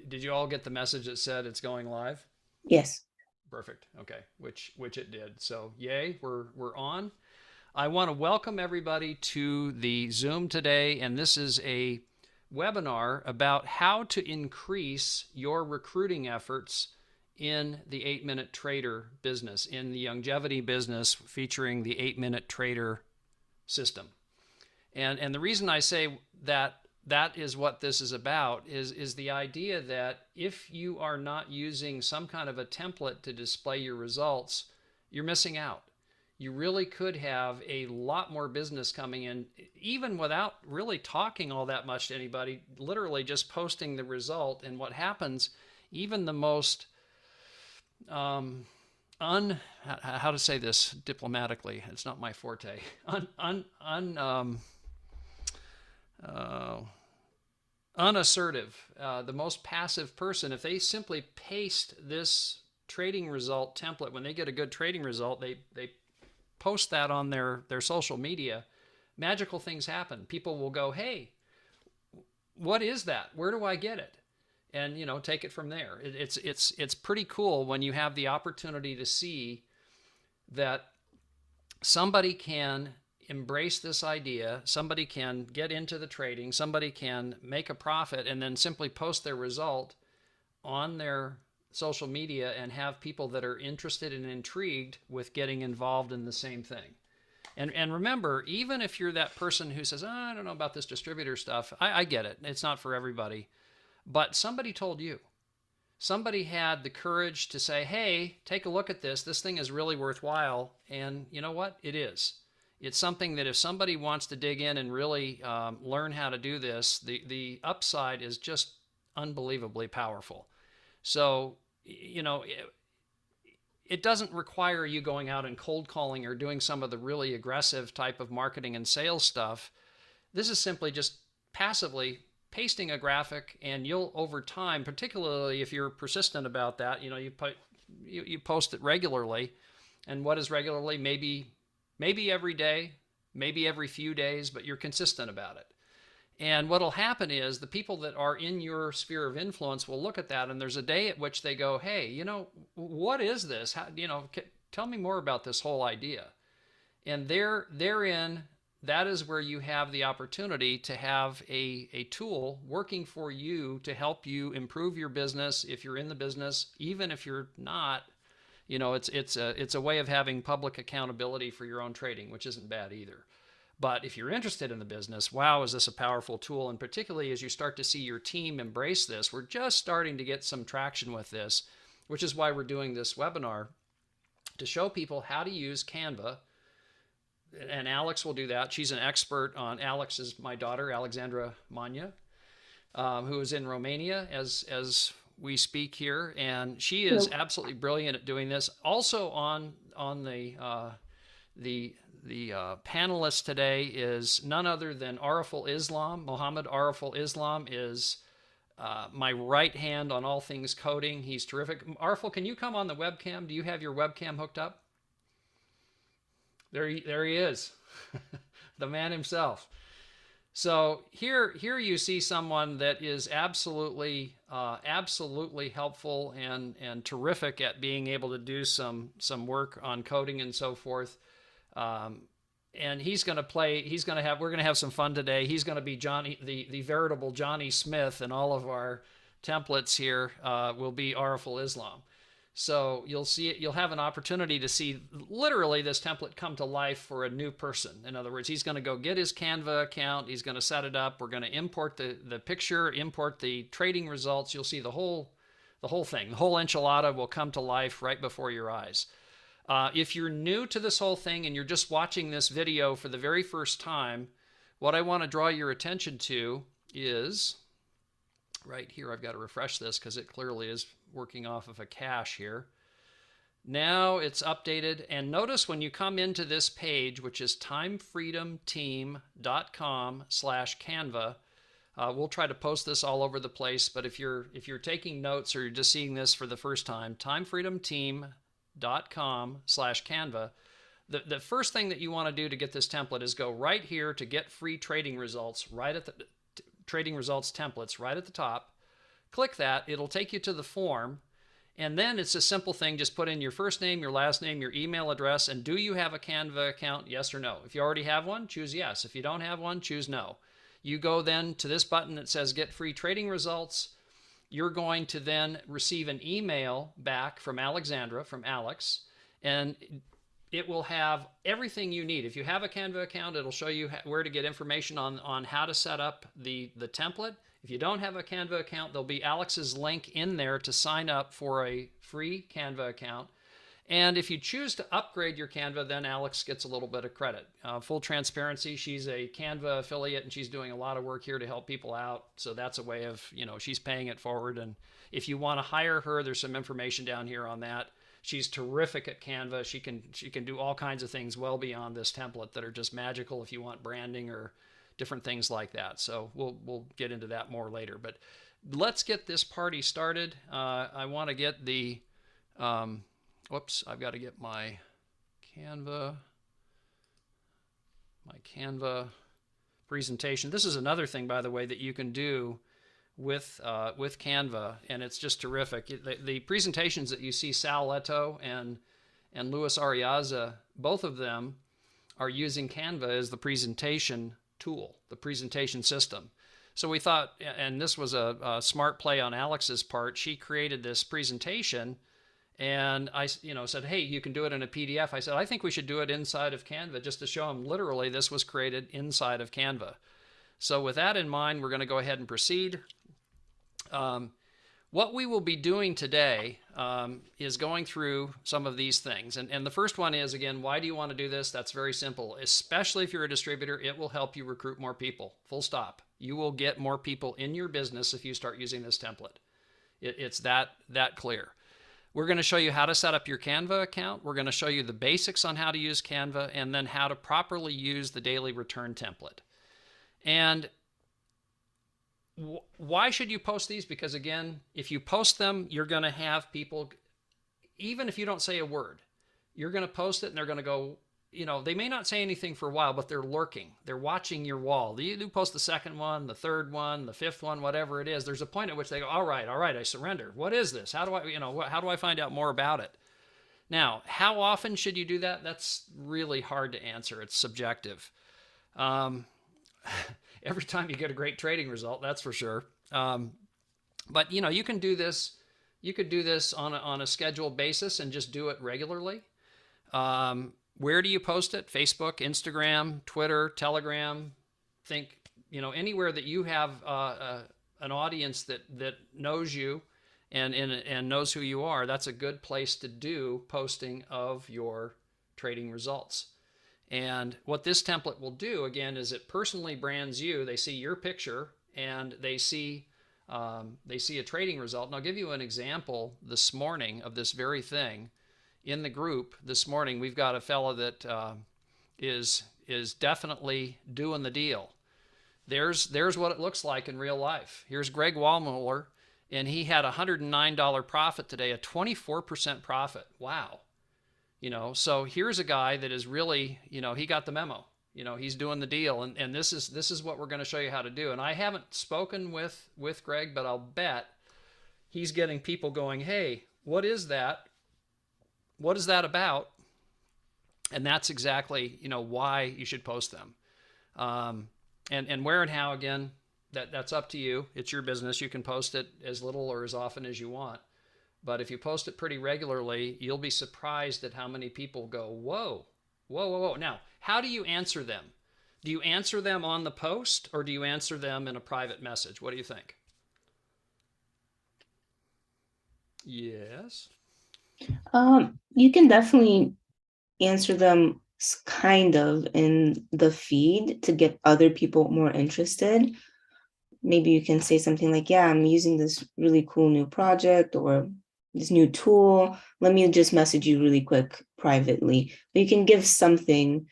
Did you all get the message that said it's going live? Yes. Perfect. Okay. Which it did. So yay, we're on. I want to welcome everybody to the Zoom today, and this is a webinar about how to increase your recruiting efforts in the 8 Minute Trader business, in the longevity business, featuring the 8 Minute Trader system. And the reason I say that is what this is about is the idea that if you are not using some kind of a template to display your results, you're missing out. You really could have a lot more business coming in, even without really talking all that much to anybody, literally just posting the result. And what happens, even the most how to say this diplomatically, it's not my forte, uh, unassertive, the most passive person, if they simply paste this trading result template, when they get a good trading result, they post that on their social media, magical things happen. People will go, hey, what is that? Where do I get it? And take it from there. It's pretty cool when you have the opportunity to see that somebody can embrace this idea, somebody can get into the trading, somebody can make a profit and then simply post their result on their social media and have people that are interested and intrigued with getting involved in the same thing. And remember, even if you're that person who says, oh, I don't know about this distributor stuff, I get it. It's not for everybody. But somebody told you. Somebody had the courage to say, hey, take a look at this. This thing is really worthwhile. And you know what? It is. It's something that if somebody wants to dig in and really learn how to do this, the upside is just unbelievably powerful. So, it doesn't require you going out and cold calling or doing some of the really aggressive type of marketing and sales stuff. This is simply just passively pasting a graphic, and you'll, over time, particularly if you're persistent about that, you post it regularly. And what is regularly? Maybe every day, maybe every few days, but you're consistent about it. And what'll happen is the people that are in your sphere of influence will look at that, and there's a day at which they go, hey, what is this? How, tell me more about this whole idea. And therein, that is where you have the opportunity to have a tool working for you to help you improve your business if you're in the business. Even if you're not, it's a way of having public accountability for your own trading, which isn't bad either. But if you're interested in the business, wow, is this a powerful tool? And particularly as you start to see your team embrace this, we're just starting to get some traction with this, which is why we're doing this webinar to show people how to use Canva. And Alex will do that. She's an expert on, Alex is my daughter, Alexandra Manya, who is in Romania as we speak here. And she is Hello. absolutely brilliant at doing this. Also on the panelist today is none other than Ariful Islam. Mohammed Ariful Islam is my right hand on all things coding. He's terrific. Ariful, can you come on the webcam? Do you have your webcam hooked up? There he is, the man himself. So here you see someone that is absolutely helpful and terrific at being able to do some work on coding and so forth. And he's going to play. We're going to have some fun today. He's going to be Johnny, the veritable Johnny Smith, and all of our templates here will be Ariful Islam. So you'll have an opportunity to see literally this template come to life for a new person. In other words, he's going to go get his Canva account. He's going to set it up. We're going to import the picture, import the trading results. You'll see the whole thing. The whole enchilada will come to life right before your eyes. If you're new to this whole thing and you're just watching this video for the very first time, what I want to draw your attention to is right here. I've got to refresh this because it clearly is working off of a cache here. Now it's updated, and notice when you come into this page, which is timefreedomteam.com/Canva, we'll try to post this all over the place, but if you're taking notes or you're just seeing this for the first time, timefreedomteam.com/Canva, the first thing that you want to do to get this template is go right here to get free trading results, right at the trading results templates right at the top. Click that. It'll take you to the form. And then it's a simple thing. Just put in your first name, your last name, your email address, and do you have a Canva account? Yes or no. If you already have one, choose yes. If you don't have one, choose no. You go then to this button that says get free trading results. You're going to then receive an email back from Alexandra, from Alex, and it will have everything you need. If you have a Canva account, it'll show you where to get information on how to set up the template. If you don't have a Canva account, there'll be Alex's link in there to sign up for a free Canva account. And if you choose to upgrade your Canva, then Alex gets a little bit of credit. Full transparency, she's a Canva affiliate and she's doing a lot of work here to help people out. So that's a way of, she's paying it forward. And if you want to hire her, there's some information down here on that. She's terrific at Canva. She can do all kinds of things well beyond this template that are just magical if you want branding or different things like that. So we'll get into that more later. But let's get this party started. I want to get the whoops, I've got to get my Canva presentation. This is another thing, by the way, that you can do with Canva, and it's just terrific. The presentations that you see, Sal Leto and Luis Ariaza, both of them are using Canva as the presentation tool, the presentation system. So we thought, and this was a smart play on Alex's part, she created this presentation, and I said, hey, you can do it in a PDF. I said, I think we should do it inside of Canva, just to show them literally this was created inside of Canva. So with that in mind, we're going to go ahead and proceed. What we will be doing today is going through some of these things. And the first one is, again, why do you want to do this? That's very simple. Especially if you're a distributor, it will help you recruit more people. Full stop. You will get more people in your business if you start using this template. It's that clear. We're going to show you how to set up your Canva account. We're going to show you the basics on how to use Canva, and then how to properly use the daily return template. And why should you post these? Because again, if you post them, you're going to have people, even if you don't say a word, you're going to post it and they're going to go, they may not say anything for a while, but they're lurking. They're watching your wall. You do post the second one, the third one, the fifth one, whatever it is. There's a point at which they go, all right, I surrender. What is this? How do I, how do I find out more about it? Now, how often should you do that? That's really hard to answer. It's subjective. Every time you get a great trading result, that's for sure. But you can do this. You could do this on a scheduled basis and just do it regularly. Where do you post it? Facebook, Instagram, Twitter, Telegram. Think, anywhere that you have an audience that knows you and knows who you are. That's a good place to do posting of your trading results. And what this template will do, again, is it personally brands you. They see your picture and they see a trading result. And I'll give you an example this morning of this very thing. In the group this morning, we've got a fellow that is definitely doing the deal. There's what it looks like in real life. Here's Greg Wallmuller, and he had a $109 profit today, a 24% profit. Wow. So here's a guy that is really, he got the memo. He's doing the deal, and this is what we're going to show you how to do. And I haven't spoken with Greg, but I'll bet he's getting people going, hey, what is that? What is that about? And that's exactly, why you should post them. And where and how, again, that's up to you. It's your business. You can post it as little or as often as you want. But if you post it pretty regularly, you'll be surprised at how many people go, whoa, whoa, whoa, whoa. Now, how do you answer them? Do you answer them on the post, or do you answer them in a private message? What do you think? Yes. You can definitely answer them kind of in the feed to get other people more interested. Maybe you can say something like, yeah, I'm using this really cool new project or this new tool. Let me just message you really quick privately. But you can give something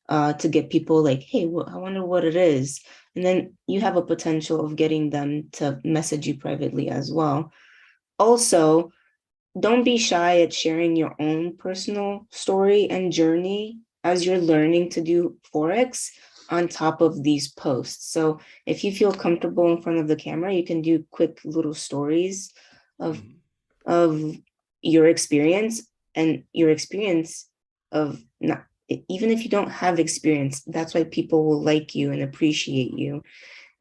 to get people like, hey, I wonder what it is. And then you have a potential of getting them to message you privately as well. Also, don't be shy at sharing your own personal story and journey as you're learning to do Forex. on top of these posts. So if you feel comfortable in front of the camera, you can do quick little stories of Mhm. of your experience, and your experience of not, even if you don't have experience, that's why people will like you and appreciate you,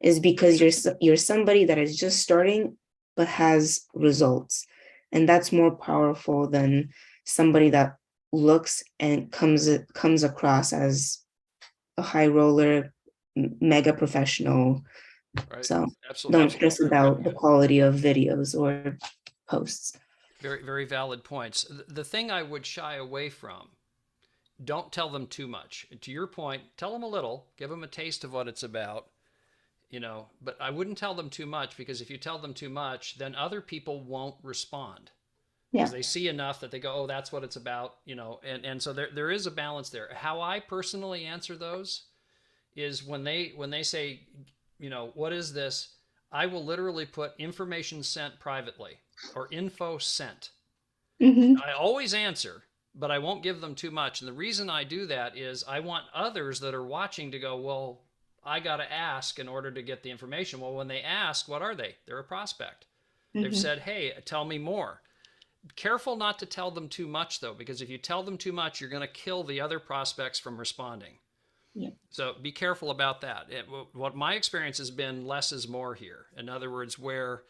is because you're somebody that is just starting but has results. And that's more powerful than somebody that looks and comes across as a high roller, mega professional. Right. So Absolutely, don't stress absolutely correct. about the quality of videos or posts. Very, very valid points. The thing I would shy away from, don't tell them too much. To your point, tell them a little, give them a taste of what it's about, but I wouldn't tell them too much, because if you tell them too much, then other people won't respond, because Yeah. they see enough that they go, oh, that's what it's about, and so there is a balance there. How I personally answer those is when they say, what is this? I will literally put information sent privately or info sent. Mm-hmm. I always answer, but I won't give them too much. And the reason I do that is I want others that are watching to go, well, I got to ask in order to get the information. Well, when they ask, what are they? They're a prospect. They've Mm-hmm. said, hey, tell me more. Careful not to tell them too much, though, because if you tell them too much, you're going to kill the other prospects from responding. Yeah. So be careful about that. What my experience has been, less is more here. In other words, where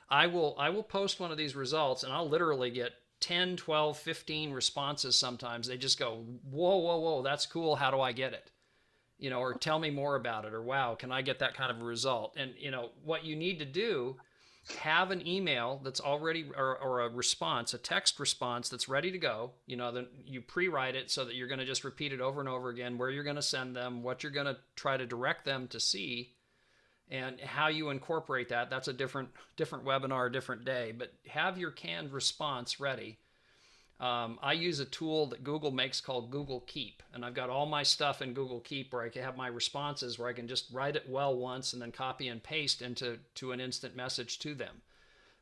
I will post one of these results and I'll literally get 10, 12, 15 responses sometimes. They just go, whoa, whoa, whoa, that's cool. How do I get it? Or tell me more about it, or wow, can I get that kind of a result? And what you need to do, have an email that's already, or a response, a text response that's ready to go. Then you pre-write it so that you're going to just repeat it over and over again, where you're going to send them, what you're going to try to direct them to see, and how you incorporate that. That's a different webinar, a different day. But have your canned response ready. I use a tool that Google makes called Google Keep, and I've got all my stuff in Google Keep where I can have my responses, where I can just write it well once and then copy and paste into an instant message to them.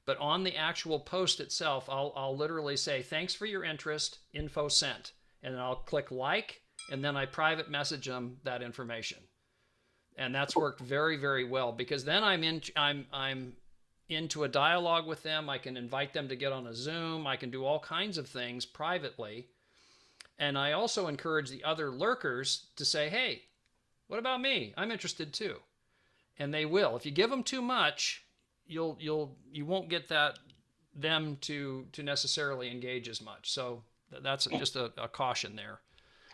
But on the actual post itself, I'll literally say, thanks for your interest, info sent. And then I'll click like, and then I private message them that information. And that's worked very, very well, because then I'm into a dialogue with them. I can invite them to get on a Zoom. I can do all kinds of things privately. And I also encourage the other lurkers to say, hey, what about me? I'm interested too. And they will. If you give them too much, you won't get them to necessarily engage as much. So that's just a caution there.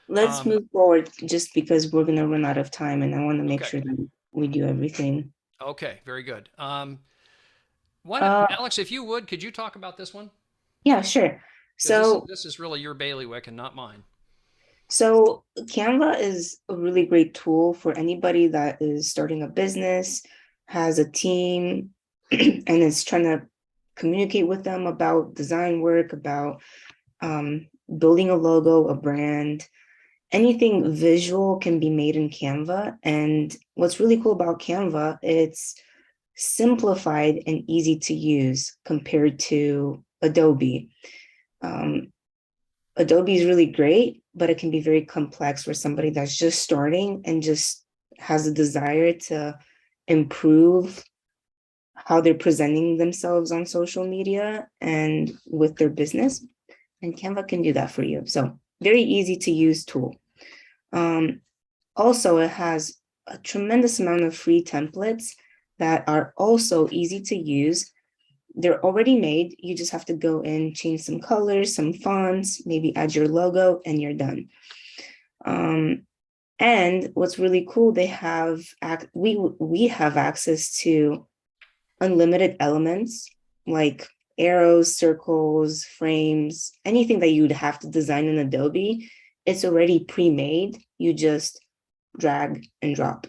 Let's Um, move forward just because we're going to run out of time and I want to make okay. sure that we do everything. Okay. Very good. Why Uh, Alex, if you would, could you talk about this one? yeah, sure. Because this is So, this is really your bailiwick and not mine. so Canva is a really great tool for anybody that is starting a business, has a team, and is trying to communicate with them about design work, about um, building a logo, a brand. Anything visual can be made in Canva. And what's really cool about Canva, it's simplified and easy to use compared to Adobe. Um, Adobe is really great, but it can be very complex for somebody that's just starting and just has a desire to improve how they're presenting themselves on social media and with their business. And Canva can do that for you. So very easy to use tool. Um, Also, it has a tremendous amount of free templates that are also easy to use. They're already made. You just have to go in, change some colors, some fonts, maybe add your logo, and you're done. And what's really cool, they have we have access to unlimited elements like arrows, circles, frames, anything that you'd have to design in Adobe. It's already pre-made. You just drag and drop.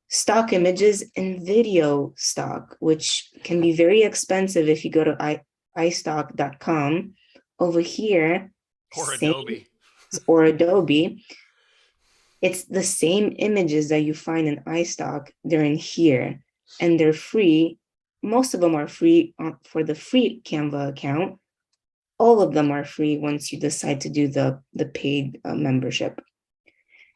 Stock images and video stock, which can be very expensive if you go to istock.com. Over here, Or same, Adobe. or Adobe, it's the same images that you find in iStock, they're in here and they're free. Most of them are free for the free Canva account. All of them are free once you decide to do the paid membership.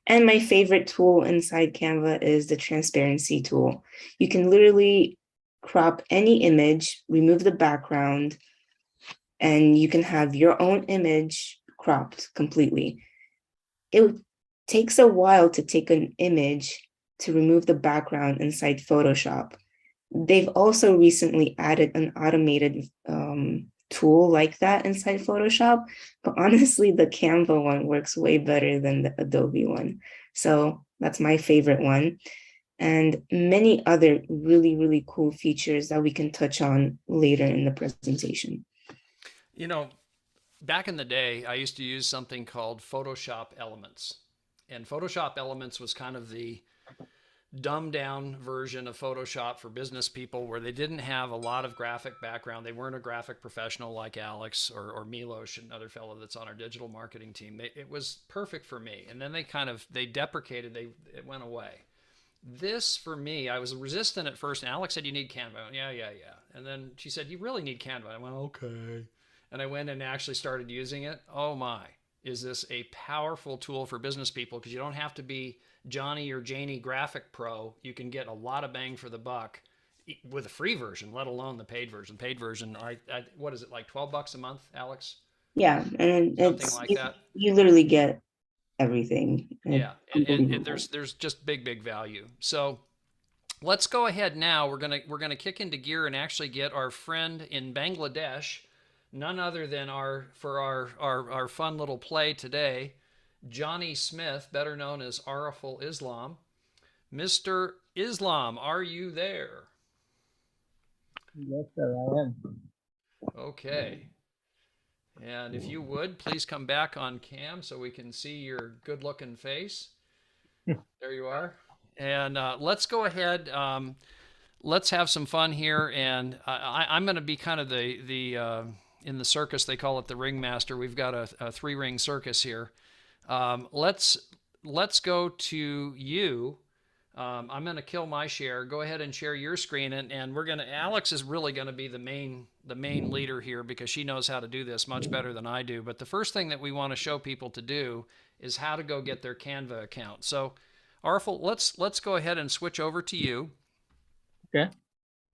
And my favorite tool inside Canva is the transparency tool. You can literally crop any image, remove the background, and you can have your own image cropped completely. It takes a while to take an image to remove the background inside Photoshop. They've also recently added an automated tool like that inside Photoshop, but honestly, the Canva one works way better than the Adobe one. So that's my favorite one. And many other really, really cool features that we can touch on later in the presentation. You know, back in the day, I used to use something called Photoshop Elements. And Photoshop Elements was kind of the dumbed down version of Photoshop for business people where they didn't have a lot of graphic background. They weren't a graphic professional like Alex or Milos, another fellow that's on our digital marketing team. It was perfect for me. And then they deprecated, it went away. This for me, I was resistant at first. And Alex said, "You need Canva." I went, yeah, yeah, yeah. And then she said, "You really need Canva." I went, "Okay." And I went and actually started using it. Oh my, is this a powerful tool for business people, because you don't have to be Johnny or Janie graphic pro. You can get a lot of bang for the buck with a free version, let alone the paid version. Paid version, what is it, like $12 a month, Alex? Yeah, and Something it's like that. you literally get everything. Yeah, Unbelievable. there's just big value. So let's go ahead now. We're gonna kick into gear and actually get our friend in Bangladesh, none other than our fun little play today, Johnny Smith, better known as Ariful Islam. Mr. Islam, are you there? Yes, sir, I am. Okay. And if you would, please come back on cam so we can see your good looking face. There you are. And let's go ahead. Let's have some fun here. And I'm going to be kind of in the circus, they call it the ringmaster. We've got a three-ring circus here. Let's go to you. I'm going to kill my share. Go ahead and share your screen, and Alex is really going to be the main leader here because she knows how to do this much better than I do. But the first thing that we want to show people to do is how to go get their Canva account. So, Arful, let's go ahead and switch over to you. Okay.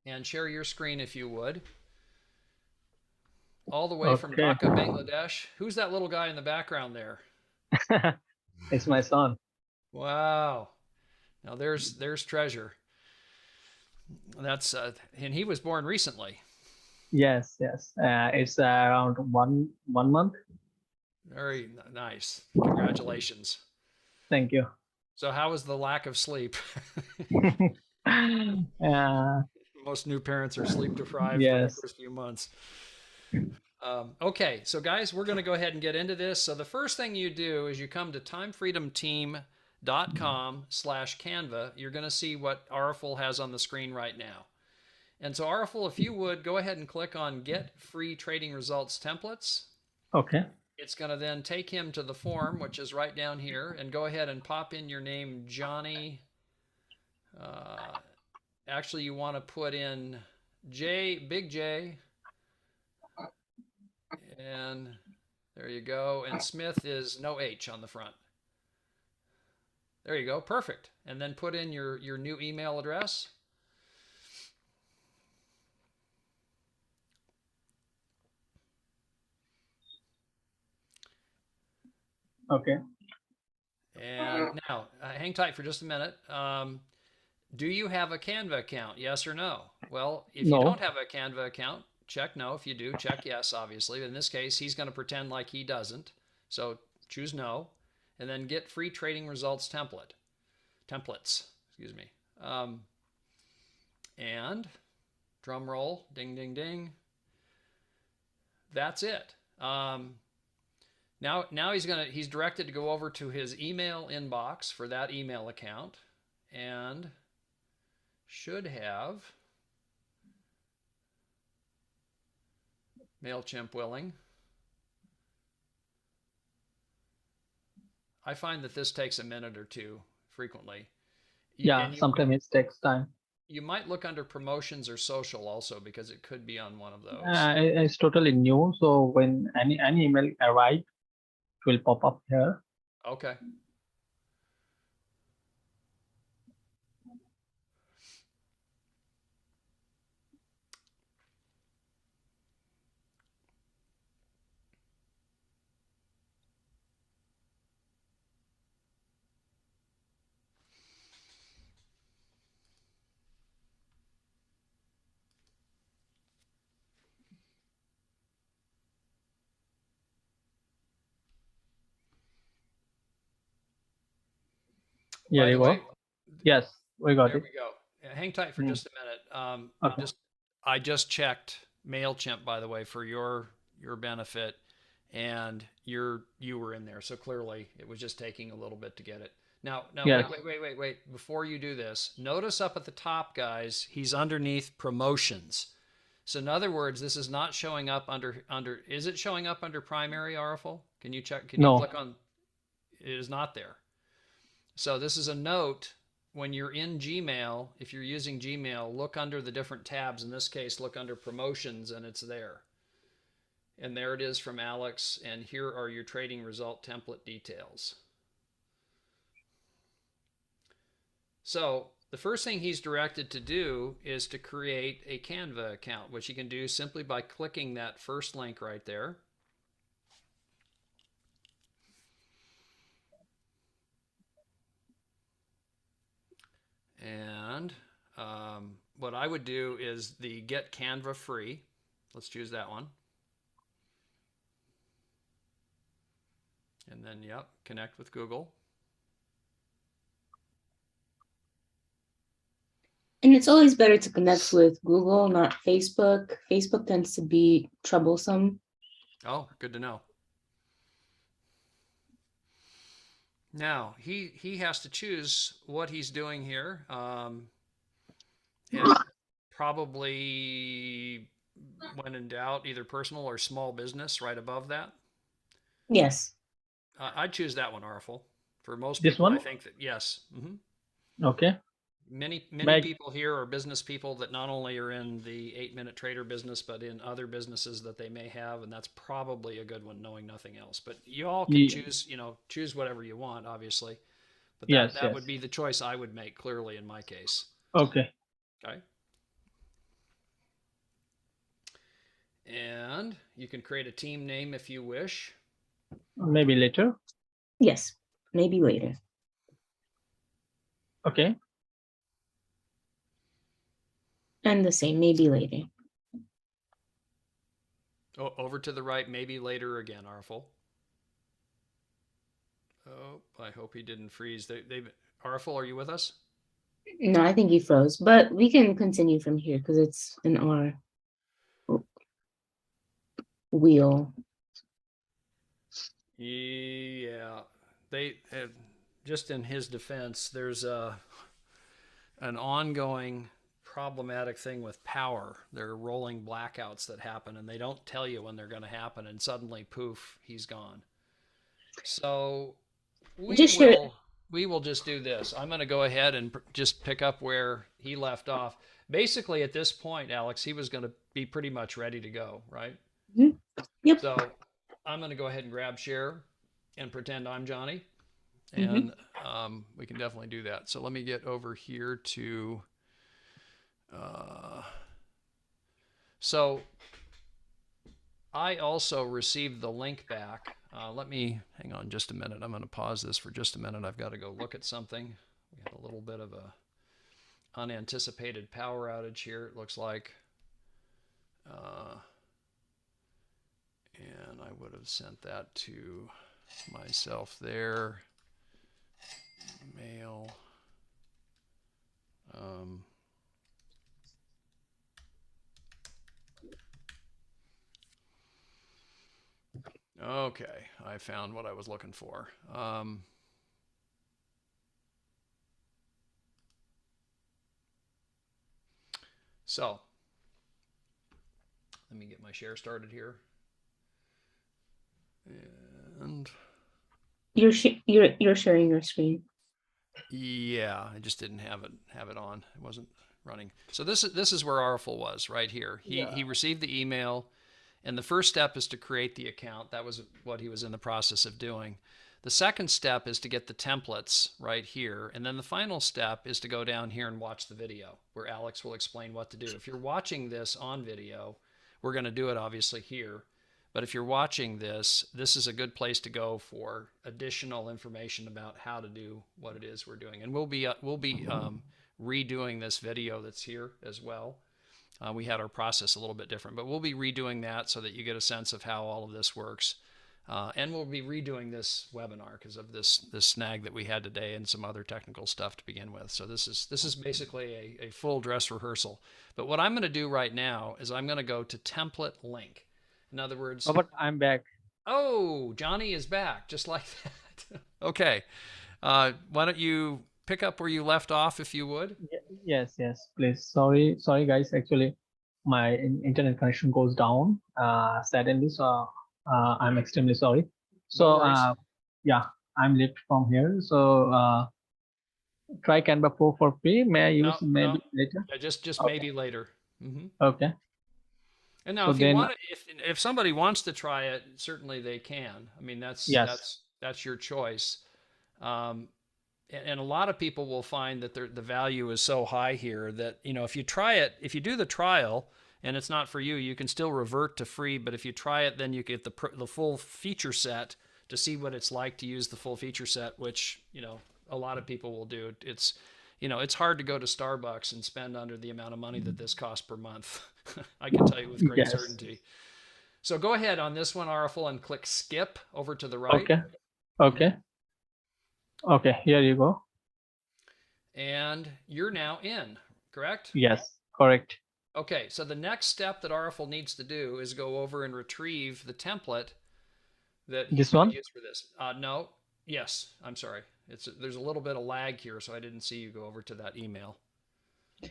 And share your screen if you would. All the way from Dhaka, Bangladesh. Who's that little guy in the background there? It's my son. Wow. Now there's treasure. That's and he was born recently. Yes. It's around one month. Very nice. Congratulations. Thank you. So how was the lack of sleep? Most new parents are sleep deprived for the first few months. Okay, so guys, we're going to go ahead and get into this. So the first thing you do is you come to timefreedomteam.com/Canva. You're going to see what Ariful has on the screen right now. And so Ariful, if you would, go ahead and click on Get Free Trading Results Templates. Okay. It's going to then take him to the form, which is right down here, and go ahead and pop in your name, Johnny. Actually, you want to put in Big J. And there you go. And Smith is no H on the front. There you go. Perfect. And then put in your new email address. Okay. And now, hang tight for just a minute. Do you have a Canva account? Yes or no? Well, if you don't have a Canva account, check no. If you do, check yes, obviously. But in this case, he's going to pretend like he doesn't. So choose no. And then get free trading results templates. Excuse me. And drum roll, ding, ding, ding. That's it. Now he's directed to go over to his email inbox for that email account, and should have MailChimp willing. I find that this takes a minute or two frequently. Yeah, sometimes it takes time. You might look under promotions or social also, because it could be on one of those. It's totally new, so when any email arrives, it will pop up here. Okay. Yeah, By the way, Yes, we got there it. we go. Hang tight for Mm. just a minute. Okay. I just checked MailChimp, by the way, for your benefit, and you were in there. So clearly, it was just taking a little bit to get it. Now, Yes. wait. Before you do this, notice up at the top, guys, he's underneath promotions. So in other words, this is not showing up under. Is it showing up under primary, Ariful? Can you check? Can you No. click on? It is not there. So this is a note when you're in Gmail. If you're using Gmail, look under the different tabs. In this case, look under promotions, and it's there. And there it is from Alex. And here are your trading result template details. So the first thing he's directed to do is to create a Canva account, which you can do simply by clicking that first link right there. And what I would do is the Get Canva Free. Let's choose that one. And then, yep, connect with Google. And it's always better to connect with Google, not Facebook. Facebook tends to be troublesome. Oh, good to know. Now, he has to choose what he's doing here. And probably, when in doubt, either personal or small business right above that. Yes. I'd choose that one, Arful. For most This people, I one? think that yes. Okay. Many Meg- people here are business people that not only are in the 8-minute trader business, but in other businesses that they may have, and that's probably a good one, knowing nothing else. But you all can Ye- choose whatever you want, obviously. But Yes, that yes. would be the choice I would make, clearly, in my case. Okay. Okay. And you can create a team name if you wish. Maybe later. Yes. Maybe later. Okay. And the same, maybe later. Oh, over to the right, maybe later again, Arful. Oh, I hope he didn't freeze. Arful, are you with us? No, I think he froze, but we can continue from here because it's in our wheel. Yeah, they have, just in his defense, there's an ongoing problematic thing with power. There are rolling blackouts that happen, and they don't tell you when they're going to happen, and suddenly, poof, he's gone. So we will just do this. I'm going to go ahead and just pick up where he left off. Basically, at this point, Alex, he was going to be pretty much ready to go, right? Mhm. Yep. So I'm going to go ahead and grab share and pretend I'm Johnny. Mhm. And we can definitely do that. So let me get over here to, so I also received the link back. Let me, hang on just a minute. I'm going to pause this for just a minute. I've got to go look at something. We had a little bit of a unanticipated power outage here, it looks like. And I would have sent that to myself there. Mail. Okay, I found what I was looking for. So let me get my share started here. And You're sharing your screen. yeah, I just didn't have it on. It wasn't running. So this is where Arful was right here. He received the email, and the first step is to create the account. That was what he was in the process of doing. The second step is to get the templates right here. And then the final step is to go down here and watch the video where Alex will explain what to do. If you're watching this on video, we're going to do it obviously here. But if you're watching this, this is a good place to go for additional information about how to do what it is we're doing. And we'll be redoing this video that's here as well. We had our process a little bit different, but we'll be redoing that so that you get a sense of how all of this works. And we'll be redoing this webinar because of this snag that we had today and some other technical stuff to begin with. So this is basically a full dress rehearsal. But what I'm going to do right now is I'm going to go to template link. In other words, Robert, I'm back. oh, Johnny is back, just like that. Okay. Why don't you pick up where you left off, if you would? Yes, please. Sorry, guys. Actually, my internet connection goes down suddenly, so I'm extremely sorry. So, yeah, I'm left from here. So, try Canva Pro for free. May I use maybe later? Yeah, just Okay. maybe later. Mm-hmm. Okay. And now, So if you then, want to, if somebody wants to try it, certainly they can. I mean, yes. that's your choice. And a lot of people will find that the value is so high here that, you know, if you try it, if you do the trial and it's not for you, you can still revert to free. But if you try it, then you get the full feature set to see what it's like to use the full feature set, which, you know, a lot of people will do. It's, you know, it's hard to go to Starbucks and spend under the amount of money that this costs per month. I can tell you with great certainty. So go ahead on this one, Araful, and click skip over to the right. Okay. Okay. Okay, here you go. And you're now in, correct? Yes, correct. Okay, so the next step that Araful needs to do is go over and retrieve the template that he's going to use for this. No, yes, I'm sorry. There's a little bit of lag here, so I didn't see you go over to that email.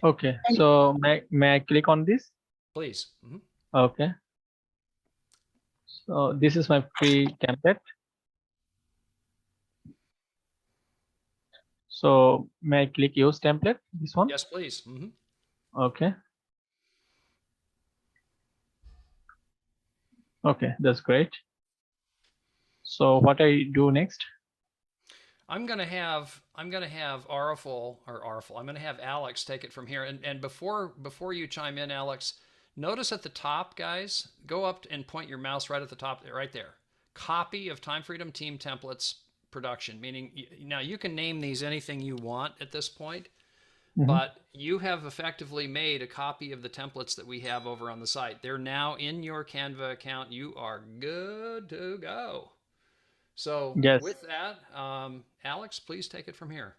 Okay, so may I click on this? Please. Mm-hmm. Okay. So this is my free template. So may I click use template, this one? Yes, please. Mm-hmm. Okay. Okay, that's great. So what I do next? I'm gonna have Araful. I'm gonna have Alex take it from here. And before you chime in, Alex, notice at the top, guys, go up and point your mouse right at the top, right there. Copy of Time Freedom Team Templates production, meaning now you can name these anything you want at this point, but you have effectively made a copy of the templates that we have over on the site. They're now in your Canva account. You are good to go. So with that, Alex, please take it from here.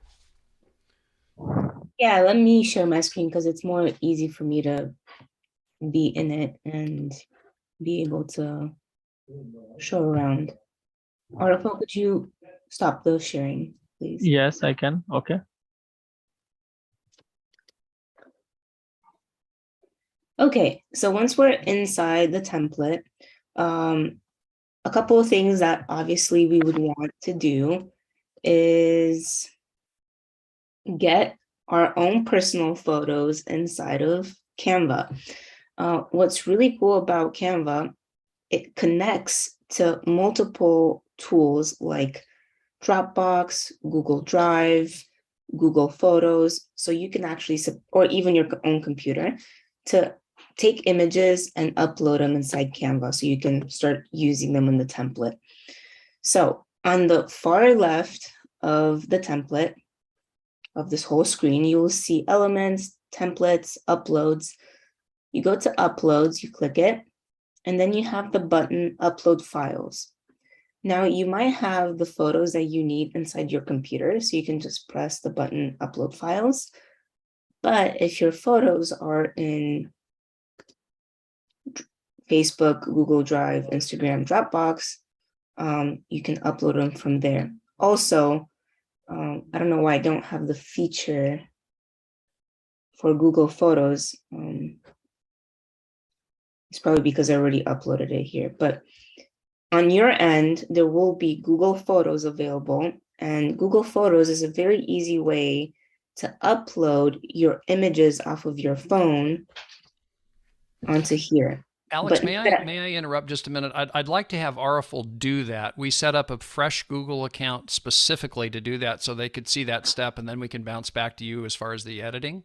Yeah, let me share my screen because it's more easy for me to be in it and be able to show around. Araful, could you stop the sharing, please? Yes, I can. Okay. Okay, so once we're inside the template, a couple of things that obviously we would want to do is get our own personal photos inside of Canva. What's really cool about Canva, it connects to multiple tools like Dropbox, Google Drive, Google Photos. So you can actually, or even your own computer, to take images and upload them inside Canva so you can start using them in the template. So on the far left of the template of this whole screen, you will see elements, templates, uploads. You go to uploads, you click it, and then you have the button upload files. Now you might have the photos that you need inside your computer, so you can just press the button upload files. But if your photos are in Facebook, Google Drive, Instagram, Dropbox, you can upload them from there. Also, I don't know why I don't have the feature for Google Photos. It's probably because I already uploaded it here. But on your end, there will be Google Photos available. And Google Photos is a very easy way to upload your images off of your phone onto here. Alex, may I interrupt just a minute? I'd like to have Araful do that. We set up a fresh Google account specifically to do that so they could see that step, and then we can bounce back to you as far as the editing.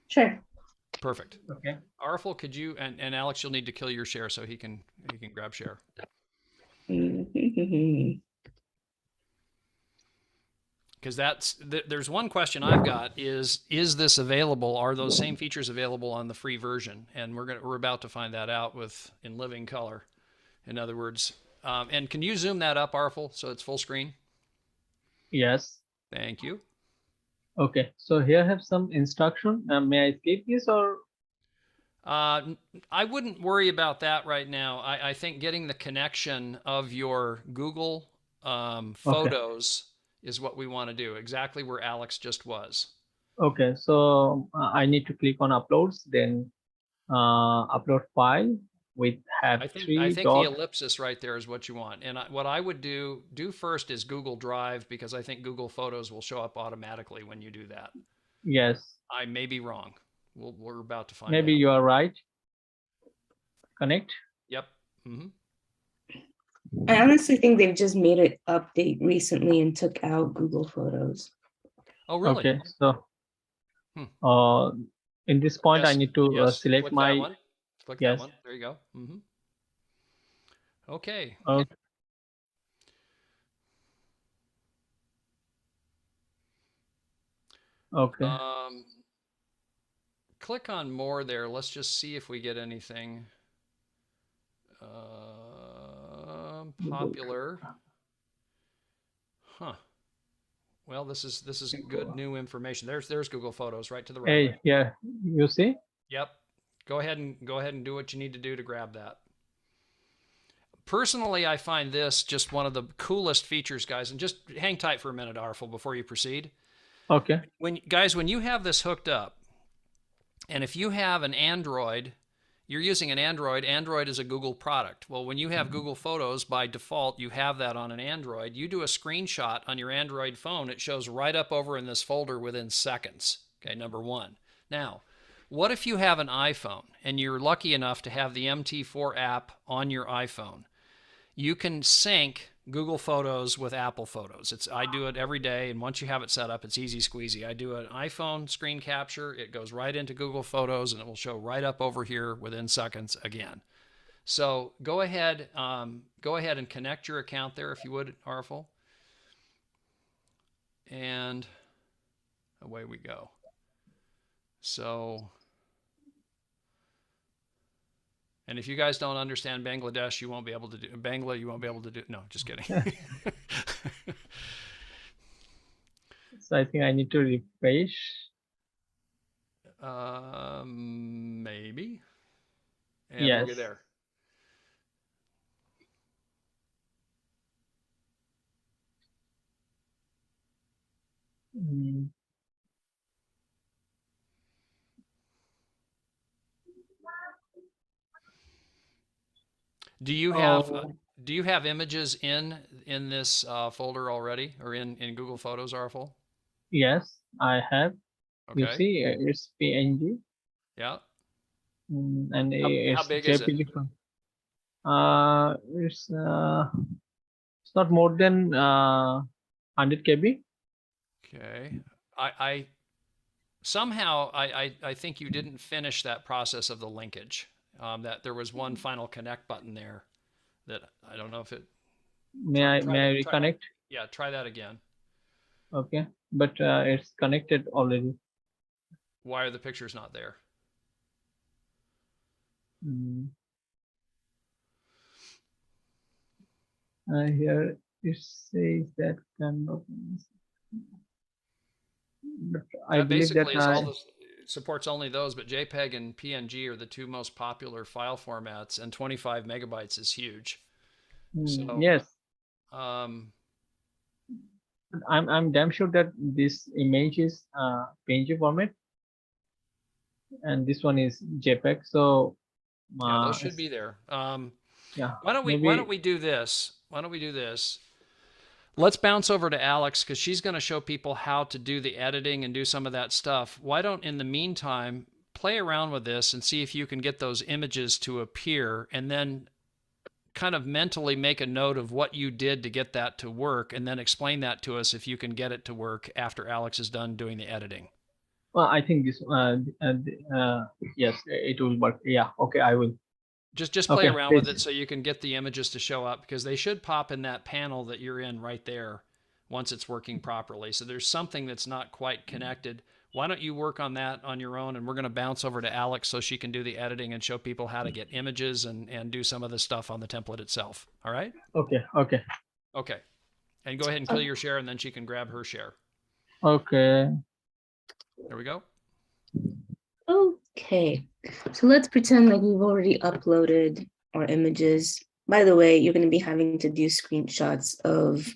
Sure. Perfect. Okay. Araful, could you, and Alex, you'll need to kill your share so he can grab share. Because there's one question I've got is this available? Are those same features available on the free version? And we're about to find that out in living color. In other words, And can you zoom that up, Arful, so it's full screen? Yes. Thank you. Okay. So here I have some instruction. May I skip this or? I wouldn't worry about that right now. I think getting the connection of your Google Okay. photos is what we want to do, exactly where Alex just was. Okay. So I need to click on uploads, then upload file with have I three think the dot. ellipsis right there is what you want. And what I would do first is Google Drive, because I think Google Photos will show up automatically when you do that. Yes. I may be wrong. We're about to find Maybe out. you are right. Connect. Yep. Mm-hmm. I honestly think they've just made an update recently and took out Google Photos. Oh, really? Okay. So in this point, I Yes. need to Yes. select Click my. that one. Click that Yes. one. There you go. Mm-hmm. Okay. Okay. Okay. Click on more there. Let's just see if we get anything popular. Huh. Well, this is good new information. There's Google Photos right to the right. Hey, here you see. Yep. Go ahead and do what you need to do to grab that. Personally, I find this just one of the coolest features, guys. And just hang tight for a minute, Arful, before you proceed. Okay. When you have this hooked up, and if you have an Android, you're using an Android. Android is a Google product. Well, when you have Google Photos, by default, you have that on an Android. You do a screenshot on your Android phone, it shows right up over in this folder within seconds. Okay, number one. Now, what if you have an iPhone and you're lucky enough to have the MT4 app on your iPhone? You can sync Google Photos with Apple Photos. I do it every day, and once you have it set up, it's easy squeezy. I do an iPhone screen capture. It goes right into Google Photos, and it will show right up over here within seconds again. So go ahead and connect your account there if you would, Arful. And away we go. So, and if you guys don't understand Bangladesh, you won't be able to do Bangla. You won't be able to do. No, just kidding. So I think I need to refresh. Maybe. And yes. we'll get there. Do you have images in this folder already, or in Google Photos, Arful? Yes, I have. Okay. You see, it's PNG. Yeah. And How it's big is it? It's not more than 100 KB. Okay. I somehow I think you didn't finish that process of the linkage. That there was one final connect button there that I don't know if it. May I reconnect? Yeah, try that again. Okay, but it's connected already. Why are the pictures not there? Here it says that cannot. But I believe that it supports only those, but JPEG and PNG are the two most popular file formats, and 25 megabytes is huge. So, yes. I'm damn sure that this image is PNG format, and this one is JPEG. So yeah, those should be there. Yeah. Why don't we do this? Let's bounce over to Alex, because she's going to show people how to do the editing and do some of that stuff. Why don't, in the meantime, play around with this and see if you can get those images to appear, and then kind of mentally make a note of what you did to get that to work, and then explain that to us if you can get it to work after Alex is done doing the editing. Well, I think this, yes, it will work. Yeah, okay, I will. Just play around with it so you can get the images to show up, because they should pop in that panel that you're in right there once it's working properly. So there's something that's not quite connected. why don't you work on that on your own, and we're going to bounce over to Alex so she can do the editing and show people how to get images and do some of the stuff on the template itself. All right? Okay. Okay. And go ahead and kill your share, and then she can grab her share. Okay. There we go. Okay, so let's pretend like we've already uploaded our images. By the way, you're going to be having to do screenshots of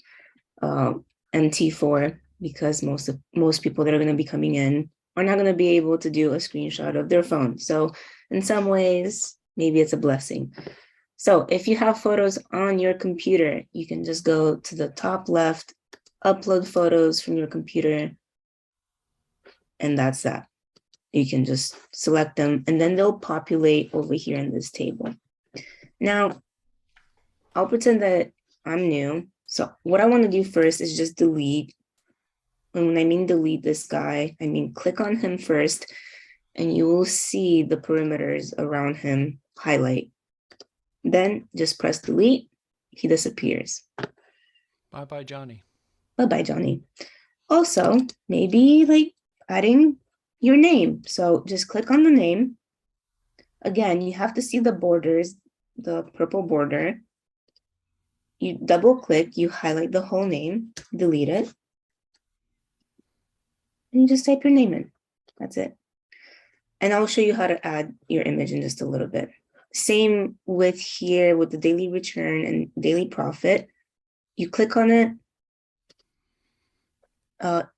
MT4 because most people that are going to be coming in are not going to be able to do a screenshot of their phone. So in some ways, maybe it's a blessing. So if you have photos on your computer, you can just go to the top left, upload photos from your computer, and that's that. You can just select them, and then they'll populate over here in this table. Now, I'll pretend that I'm new. So what I want to do first is just delete. And when I mean delete this guy, I mean click on him first, and you will see the perimeters around him highlight. Then just press delete. He disappears. Bye-bye, Johnny. Bye-bye, Johnny. Also, maybe like adding your name. So just click on the name. Again, you have to see the borders, the purple border. You double click, you highlight the whole name, delete it, and you just type your name in. That's it. And I'll show you how to add your image in just a little bit. Same with here with the daily return and daily profit. You click on it.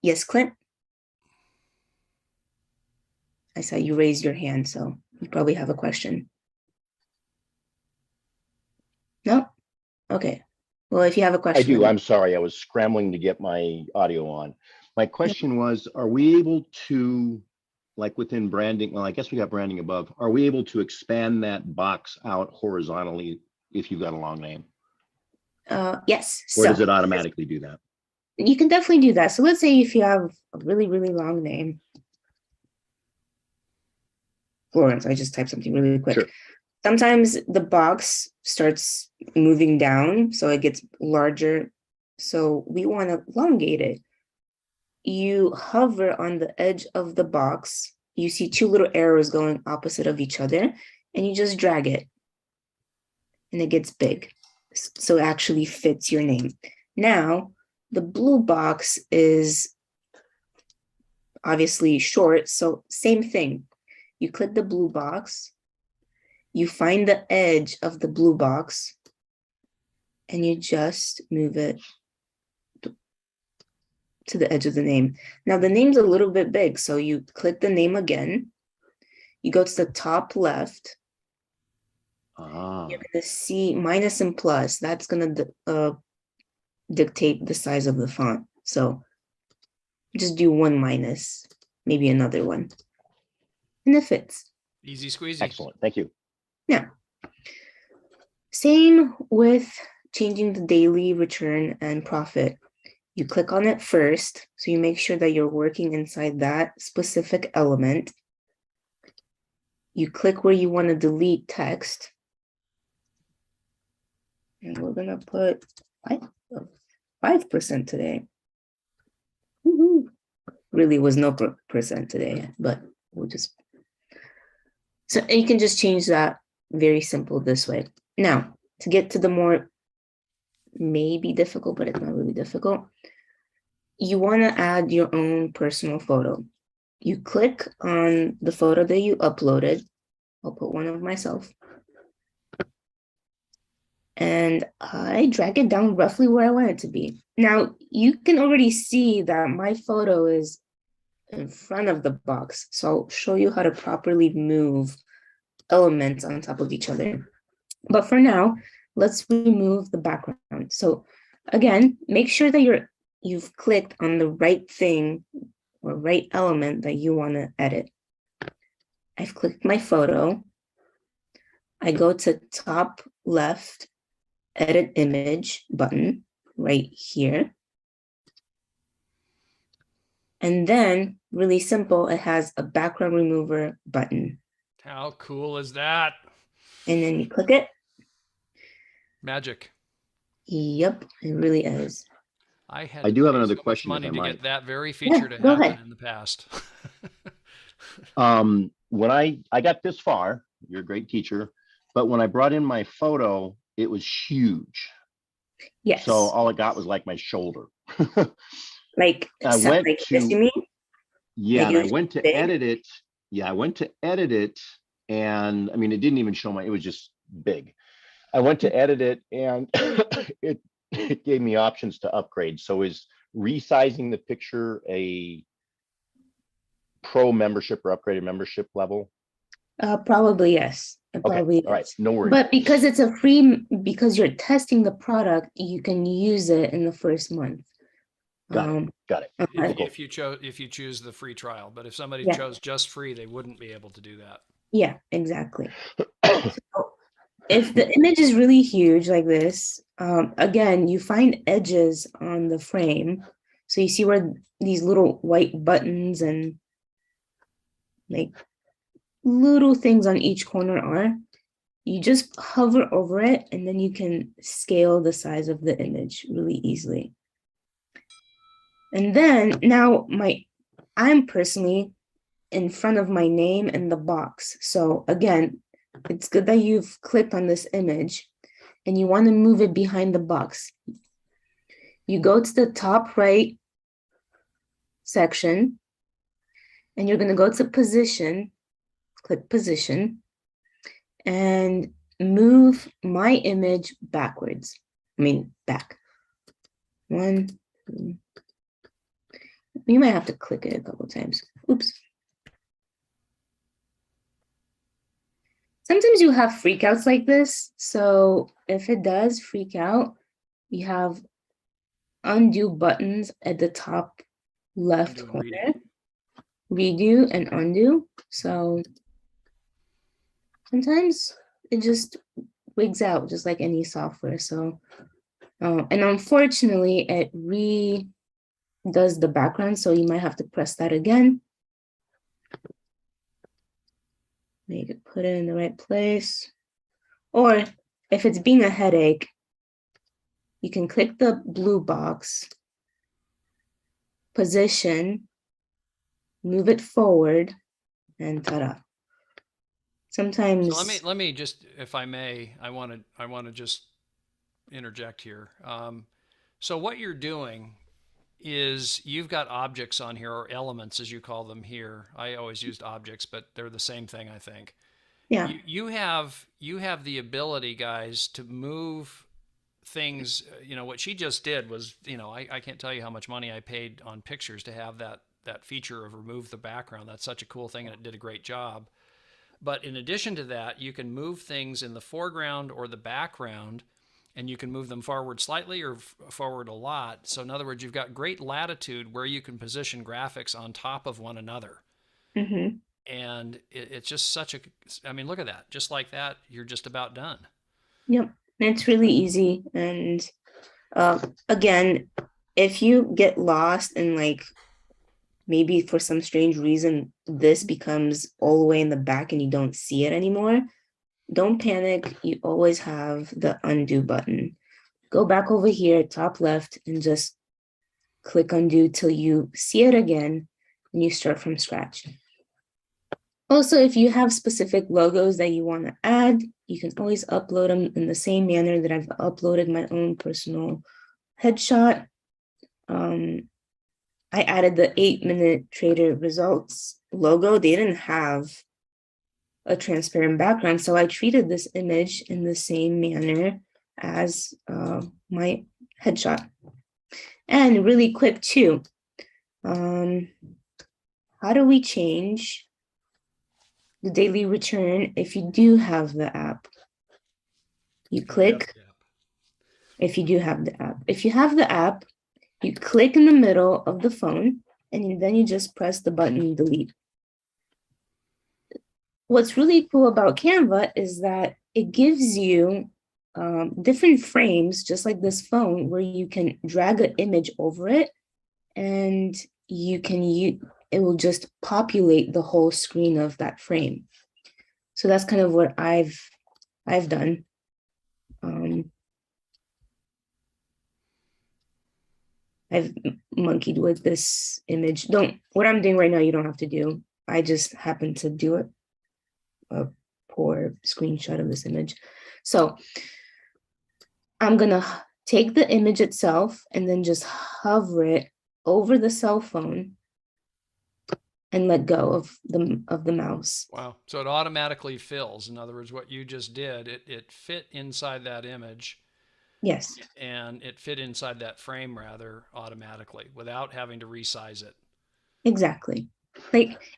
Yes, Clint. I saw you raise your hand, so you probably have a question. No? Okay. Well, if you have a question. I do. I'm sorry. I was scrambling to get my audio on. My question was, are we able to, like within branding, well, I guess we got branding above, are we able to expand that box out horizontally if you've got a long name? Yes. Or does it automatically do that? You can definitely do that. So let's say if you have a really, really long name. Florence, I just typed something really quick. Sure. Sometimes the box starts moving down, so it gets larger. So we want to elongate it. You hover on the edge of the box. You see two little arrows going opposite of each other, and you just drag it. And it gets big. So it actually fits your name. Now, the blue box is obviously short, so same thing. You click the blue box, you find the edge of the blue box, and you just move it to the edge of the name. Now the name's a little bit big, so you click the name again, you go to the top left, you're gonna see minus and plus. That's gonna dictate the size of the font. So just do one minus, maybe another one. And it fits. Easy squeezy. Excellent. Thank you. Yeah. Same with changing the daily return and profit. You click on it first, so you make sure that you're working inside that specific element. You click where you want to delete text. And we're going to put 5% today. Woohoo. Really was no percent today, but we'll just. So you can just change that very simple this way. Now, to get to the more maybe difficult, but it's not really difficult, you want to add your own personal photo. You click on the photo that you uploaded. I'll put one of myself. And I drag it down roughly where I want it to be. Now, you can already see that my photo is in front of the box. So I'll show you how to properly move elements on top of each other. But for now, let's remove the background. So again, make sure that you've clicked on the right thing or right element that you want to edit. I've clicked my photo. I go to top left, edit image button right here. And then, really simple, it has a background remover button. How cool is that? And then you click it. Magic. Yep, it really is. I had I to do have pay another so much question, if money I to might. get that very Yeah, feature to go happen ahead. in the past. When I got this far, you're a great teacher, but when I brought in my photo, it was huge. Yes. So all it got was like my shoulder. Like, I so, went like this, you to, mean? yeah, Like and it I was went to big? edit it. Yeah, I went to edit it, and I mean, it didn't even show it was just big. I went to edit it, and it gave me options to upgrade. So is resizing the picture a pro membership or upgraded membership level? Probably yes. It Okay, probably all right, is. no worries. But because it's a free, because you're testing the product, you can use it in the first month. Got it. Got it. Okay. If you choose the free trial, but if somebody Yeah. chose just free, they wouldn't be able to do that. Yeah, exactly. So if the image is really huge like this, again, you find edges on the frame. So you see where these little white buttons and like little things on each corner are. You just hover over it and then you can scale the size of the image really easily. And then now I'm personally in front of my name in the box. So again, it's good that you've clicked on this image and you want to move it behind the box. You go to the top right section and you're going to go to position, click position, and move my image backwards. I mean, back. One, two. You might have to click it a couple times. Oops. Sometimes you have freakouts like this. So if it does freak out, you have undo buttons at the top left Undo and corner. Redo and undo. So sometimes it just wigs out just like any software. So, and unfortunately it does the background. So you might have to press that again. Make it put it in the right place. Or if it's being a headache, you can click the blue box, position, move it forward, and ta-da. Sometimes. So let me just, if I may, I want to just interject here. So what you're doing is you've got objects on here, or elements as you call them here. I always used objects, but they're the same thing, I think. Yeah. You have the ability, guys, to move things. What she just did was, I can't tell you how much money I paid on pictures to have that feature of remove the background. That's such a cool thing, and it did a great job. But in addition to that, you can move things in the foreground or the background, and you can move them forward slightly or forward a lot. So in other words, you've got great latitude where you can position graphics on top of one another. Mm-hmm. And it's just such a, I mean, look at that. Just like that, you're just about done. Yep. It's really easy. And again, if you get lost and like maybe for some strange reason this becomes all the way in the back and you don't see it anymore, don't panic. You always have the undo button. Go back over here, top left, and just click undo till you see it again and you start from scratch. Also, if you have specific logos that you want to add, you can always upload them in the same manner that I've uploaded my own personal headshot. I added the 8-minute trader results logo. They didn't have a transparent background, so I treated this image in the same manner as my headshot. And really quick too, how do we change the daily return if you do have the app? You click, if you do have the app. If you have the app, you click in the middle of the phone and then you just press the button delete. What's really cool about Canva is that it gives you different frames, just like this phone, where you can drag an image over it and it will just populate the whole screen of that frame. So that's kind of what I've done. I've monkeyed with this image. What I'm doing right now, you don't have to do. I just happen to do a poor screenshot of this image. So I'm gonna take the image itself and then just hover it over the cell phone and let go of the mouse. Wow. So it automatically fills. In other words, what you just did, it fit inside that image. Yes. And it fit inside that frame rather automatically without having to resize it. Exactly.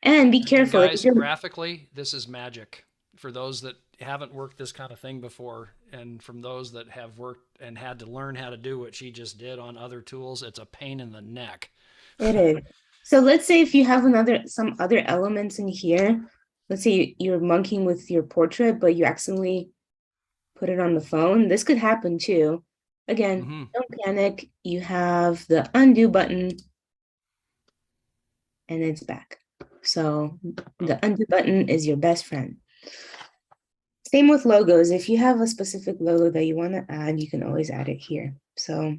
And be careful. And guys, graphically, this is magic. For those that haven't worked this kind of thing before, and from those that have worked and had to learn how to do what she just did on other tools, it's a pain in the neck. It is. So let's say if you have some other elements in here, let's say you're monkeying with your portrait, but you accidentally put it on the phone. This could happen too. Again, don't panic. You have the undo button and it's back. So the undo button is your best friend. Same with logos. If you have a specific logo that you want to add, you can always add it here. So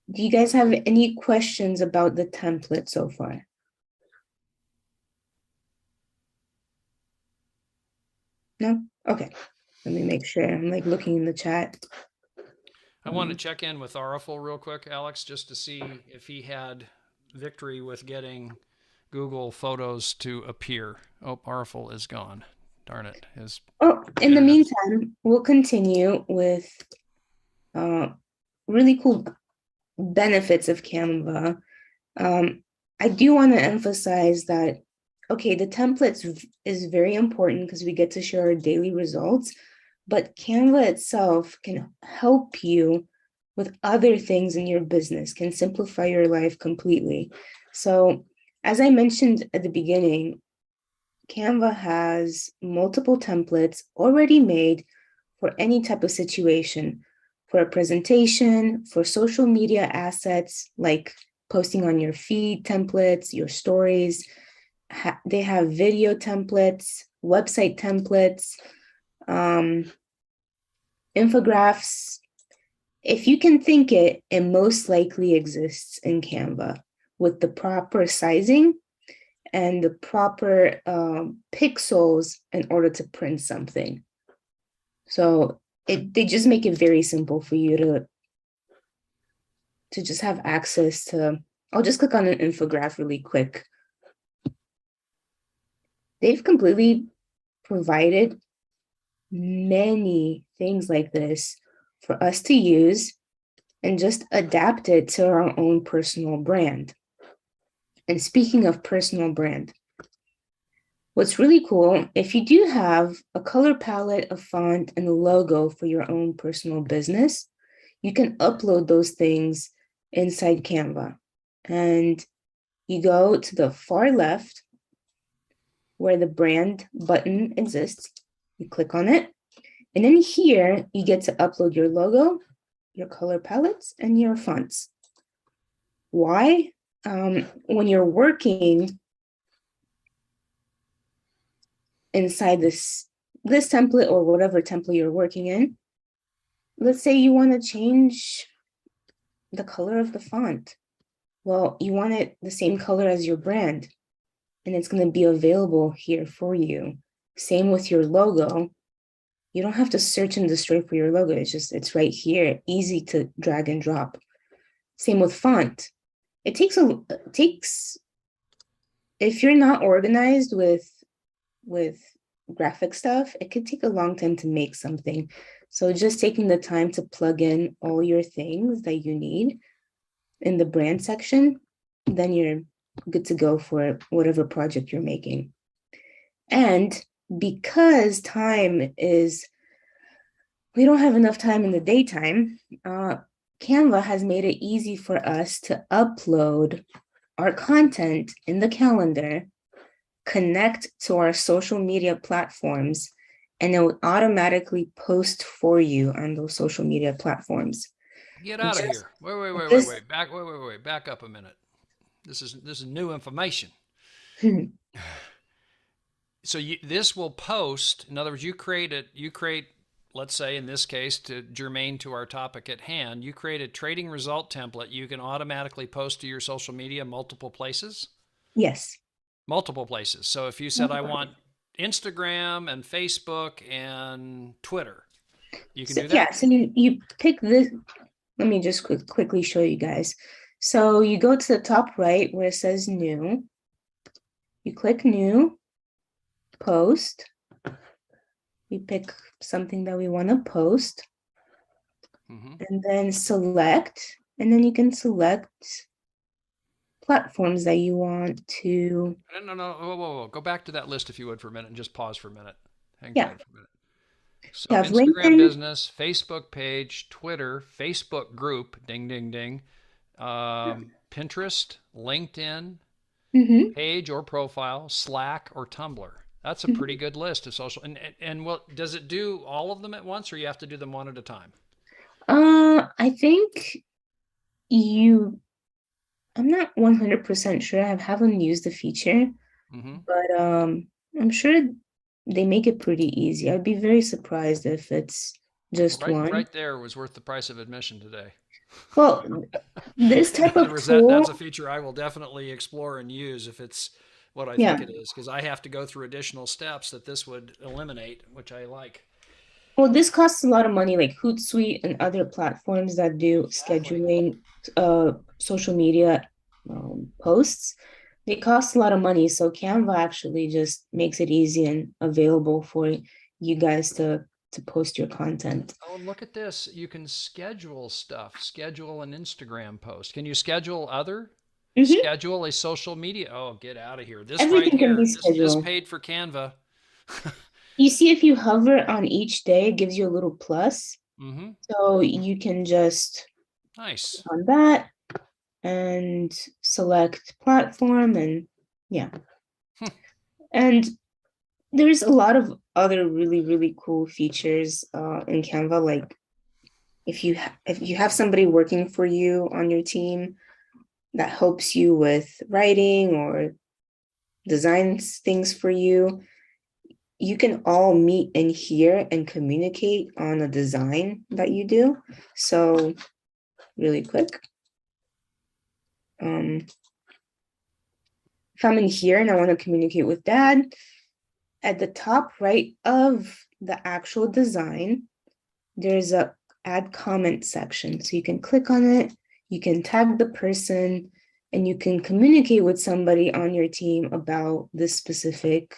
do you guys have any questions about the template so far? No? Okay. Let me make sure. I'm looking in the chat. I want to check in with Arifel real quick, Alex, just to see if he had victory with getting Google Photos to appear. Oh, Arifel is gone. Darn it. In the meantime, we'll continue with really cool benefits of Canva. I do want to emphasize that, okay, the templates is very important because we get to share our daily results, but Canva itself can help you with other things in your business, can simplify your life completely. So as I mentioned at the beginning, Canva has multiple templates already made for any type of situation, for a presentation, for social media assets like posting on your feed templates, your stories. They have video templates, website templates, infographics. If you can think it most likely exists in Canva with the proper sizing and the proper pixels in order to print something. So they just make it very simple for you to just have access to. I'll just click on an infographic really quick. They've completely provided many things like this for us to use and just adapt it to our own personal brand. And speaking of personal brand, what's really cool, if you do have a color palette, a font, and a logo for your own personal business, you can upload those things inside Canva. And you go to the far left where the brand button exists. You click on it. And then here, you get to upload your logo, your color palettes, and your fonts. Why? When you're working inside this template or whatever template you're working in, let's say you want to change the color of the font. Well, you want it the same color as your brand, and it's going to be available here for you. Same with your logo. You don't have to search and destroy for your logo. It's right here, easy to drag and drop. Same with font. It takes if you're not organized with graphic stuff, it could take a long time to make something. So just taking the time to plug in all your things that you need in the brand section, then you're good to go for whatever project you're making. And because we don't have enough time in the daytime, Canva has made it easy for us to upload our content in the calendar, connect to our social media platforms, and it will automatically post for you on those social media platforms. Get out of here. Wait. Back up a minute. This is new information. So this will post, in other words, you create let's say in this case, to germane to our topic at hand, you create a trading result template you can automatically post to your social media multiple places? Yes. Multiple places. So if you said, I want Instagram and Facebook and Twitter, you can do that? Yeah, so you pick this. Let me just quickly show you guys. So you go to the top right where it says new. You click new, post. We pick something that we want to post. And then select. And then you can select platforms that you want to. No. Whoa. Go back to that list if you would for a minute and just pause for a minute. Hang Yeah. tight for a minute. So You have Instagram LinkedIn. business, Facebook page, Twitter, Facebook group, ding, ding, ding, Pinterest, LinkedIn, Mhm. page or profile, Slack or Tumblr. That's a pretty good list of social. And what does it do all of them at once, or you have to do them one at a time? I think I'm not 100% sure. I haven't used the feature, but I'm sure they make it pretty easy. I'd be very surprised if it's just one. Right there was worth the price of admission today. Well, this type In other of words, tool, that's a feature I will definitely explore and use if it's what I think it is, because I have to go through additional steps that this would eliminate, which I like. well, this costs a lot of money, like Hootsuite and other platforms that do scheduling social media posts. They cost a lot of money, so Canva actually just makes it easy and available for you guys to post your content. Oh, and look at this. You can schedule stuff, schedule an Instagram post. Can you schedule other? Schedule a social media. Oh, get out of here. This Everything right can here, be this scheduled. paid for Canva. You see, if you hover on each day, it gives you a little plus. So you can just Nice. on that and select platform, and yeah. And there's a lot of other really, really cool features in Canva. Like if you have somebody working for you on your team that helps you with writing or designs things for you, you can all meet in here and communicate on a design that you do. So really quick. If I'm in here and I want to communicate with Dad, at the top right of the actual design, there's a add comment section. So you can click on it, you can tag the person, and you can communicate with somebody on your team about this specific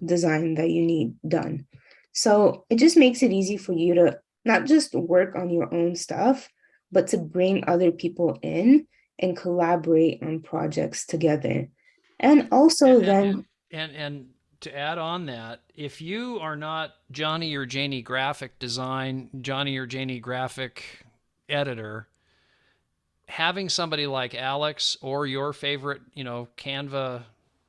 design that you need done. So it just makes it easy for you to not just work on your own stuff, but to bring other people in and collaborate on projects together. And also and to add on that, if you are not Johnny or Janie graphic design, Johnny or Janie graphic editor, having somebody like Alex or your favorite, Canva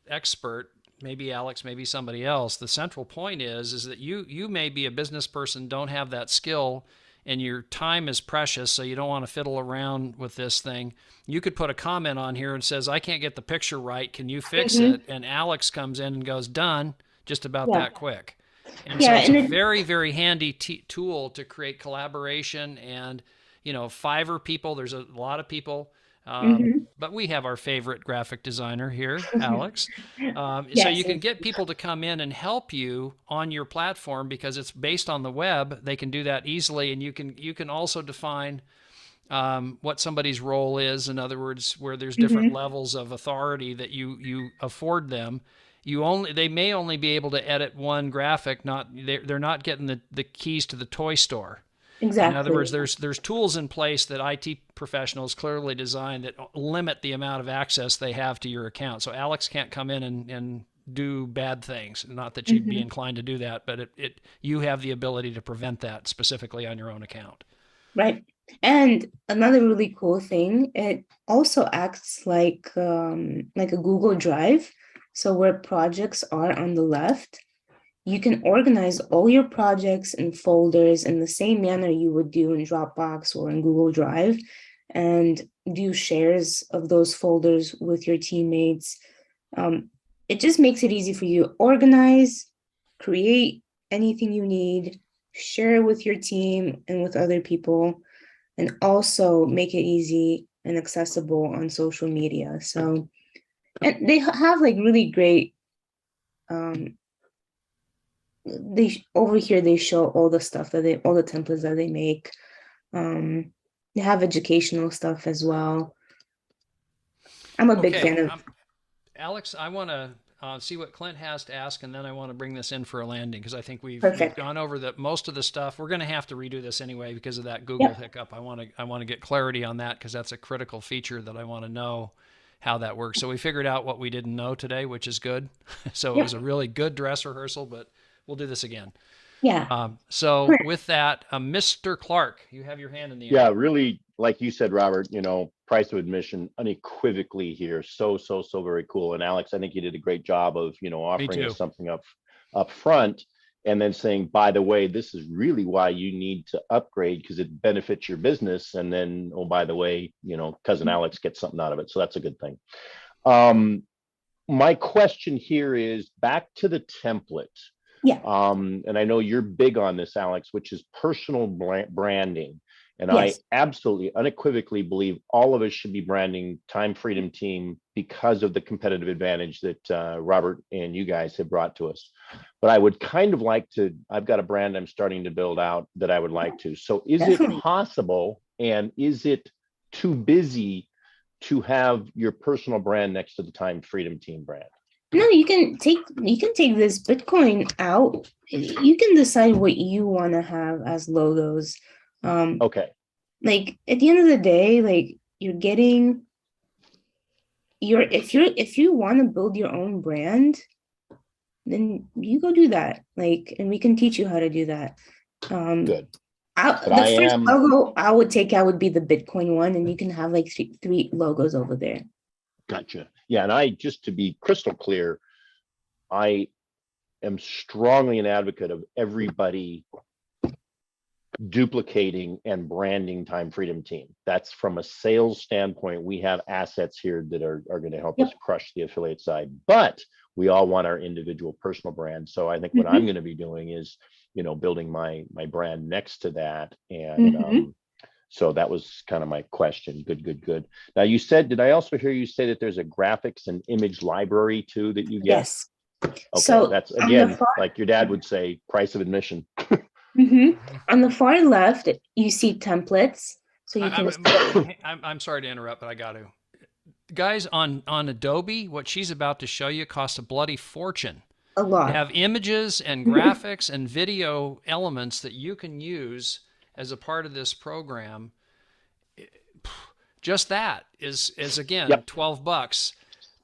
expert, maybe Alex, maybe somebody else, the central point is that you may be a business person, don't have that skill, and your time is precious, so you don't want to fiddle around with this thing. You could put a comment on here and says, I can't get the picture right, can you fix it? And Alex comes in and goes, done, just about that quick. And so it's a very, very handy tool to create collaboration. And Fiverr people, there's a lot of people, but we have our favorite graphic designer here, Alex. So you can get people to come in and help you on your platform because it's based on the web. They can do that easily, and you can also define what somebody's role is. In other words, where there's different levels of authority that you afford them. They may only be able to edit one graphic. They're not getting the keys to the toy store. Exactly. In other words, there's tools in place that IT professionals clearly designed that limit the amount of access they have to your account. So Alex can't come in and do bad things. Not that you'd be inclined to do that, but you have the ability to prevent that specifically on your own account. Right. And another really cool thing, it also acts like a Google Drive. So where projects are on the left, you can organize all your projects in folders in the same manner you would do in Dropbox or in Google Drive, and do shares of those folders with your teammates. It just makes it easy for you to organize, create anything you need, share it with your team and with other people, and also make it easy and accessible on social media. So, and they have like really great, over here they show all the stuff all the templates that they make. They have educational stuff as well. I'm a big fan Okay, of. Alex, I want to see what Clint has to ask, and then I want to bring this in for a landing because I think we've Perfect. gone over most of the stuff. We're going to have to redo this anyway because of that Google Yep. hiccup. I want to get clarity on that because that's a critical feature that I want to know how that works. So we figured out what we didn't know today, which is good. So it was a really good dress rehearsal, but we'll do this again. Yeah. So with that, Mr. Clark, you have your hand in the air. Yeah, really, like you said, Robert, price of admission unequivocally here. So very cool. And Alex, I think you did a great job of, offering us something up front and then saying, by the way, this is really why you need to upgrade because it benefits your business. And then, oh, by the way, cousin Alex gets something out of it. So that's a good thing. My question here is back to the template. Yeah. And I know you're big on this, Alex, which is personal branding. And Yes. I absolutely unequivocally believe all of us should be branding Time Freedom Team because of the competitive advantage that Robert and you guys have brought to us. But I would kind of like to, I've got a brand I'm starting to build out that I would like to. So is Definitely. it possible and is it too busy to have your personal brand next to the Time Freedom Team brand? No, you can take this Bitcoin out. You can decide what you want to have as logos. Okay. Like at the end of the day, like you're getting if you want to build your own brand, then you go do that. Like, and we can teach you how to do that. Good. The first logo I would take out would be the Bitcoin one, and you can have like three logos over there. Gotcha. Yeah, and just to be crystal clear, I am strongly an advocate of everybody duplicating and branding Time Freedom Team. That's from a sales standpoint. We have assets here that are going to help us crush the affiliate side, but we all want our individual personal brand. So I think what I'm going to be doing is, building my brand next to that. And so that was kind of my question. Good. Now you said, did I also hear you say that there's a graphics and image library too that you get? Yes. Okay, so that's again, like your dad would say, price of admission. On the far left, you see templates. So you can. I'm sorry to interrupt, but I got to. Guys, on Adobe, what she's about to show you costs a bloody fortune. A lot. To have images and graphics and video elements that you can use as a part of this program. Just that is again $12.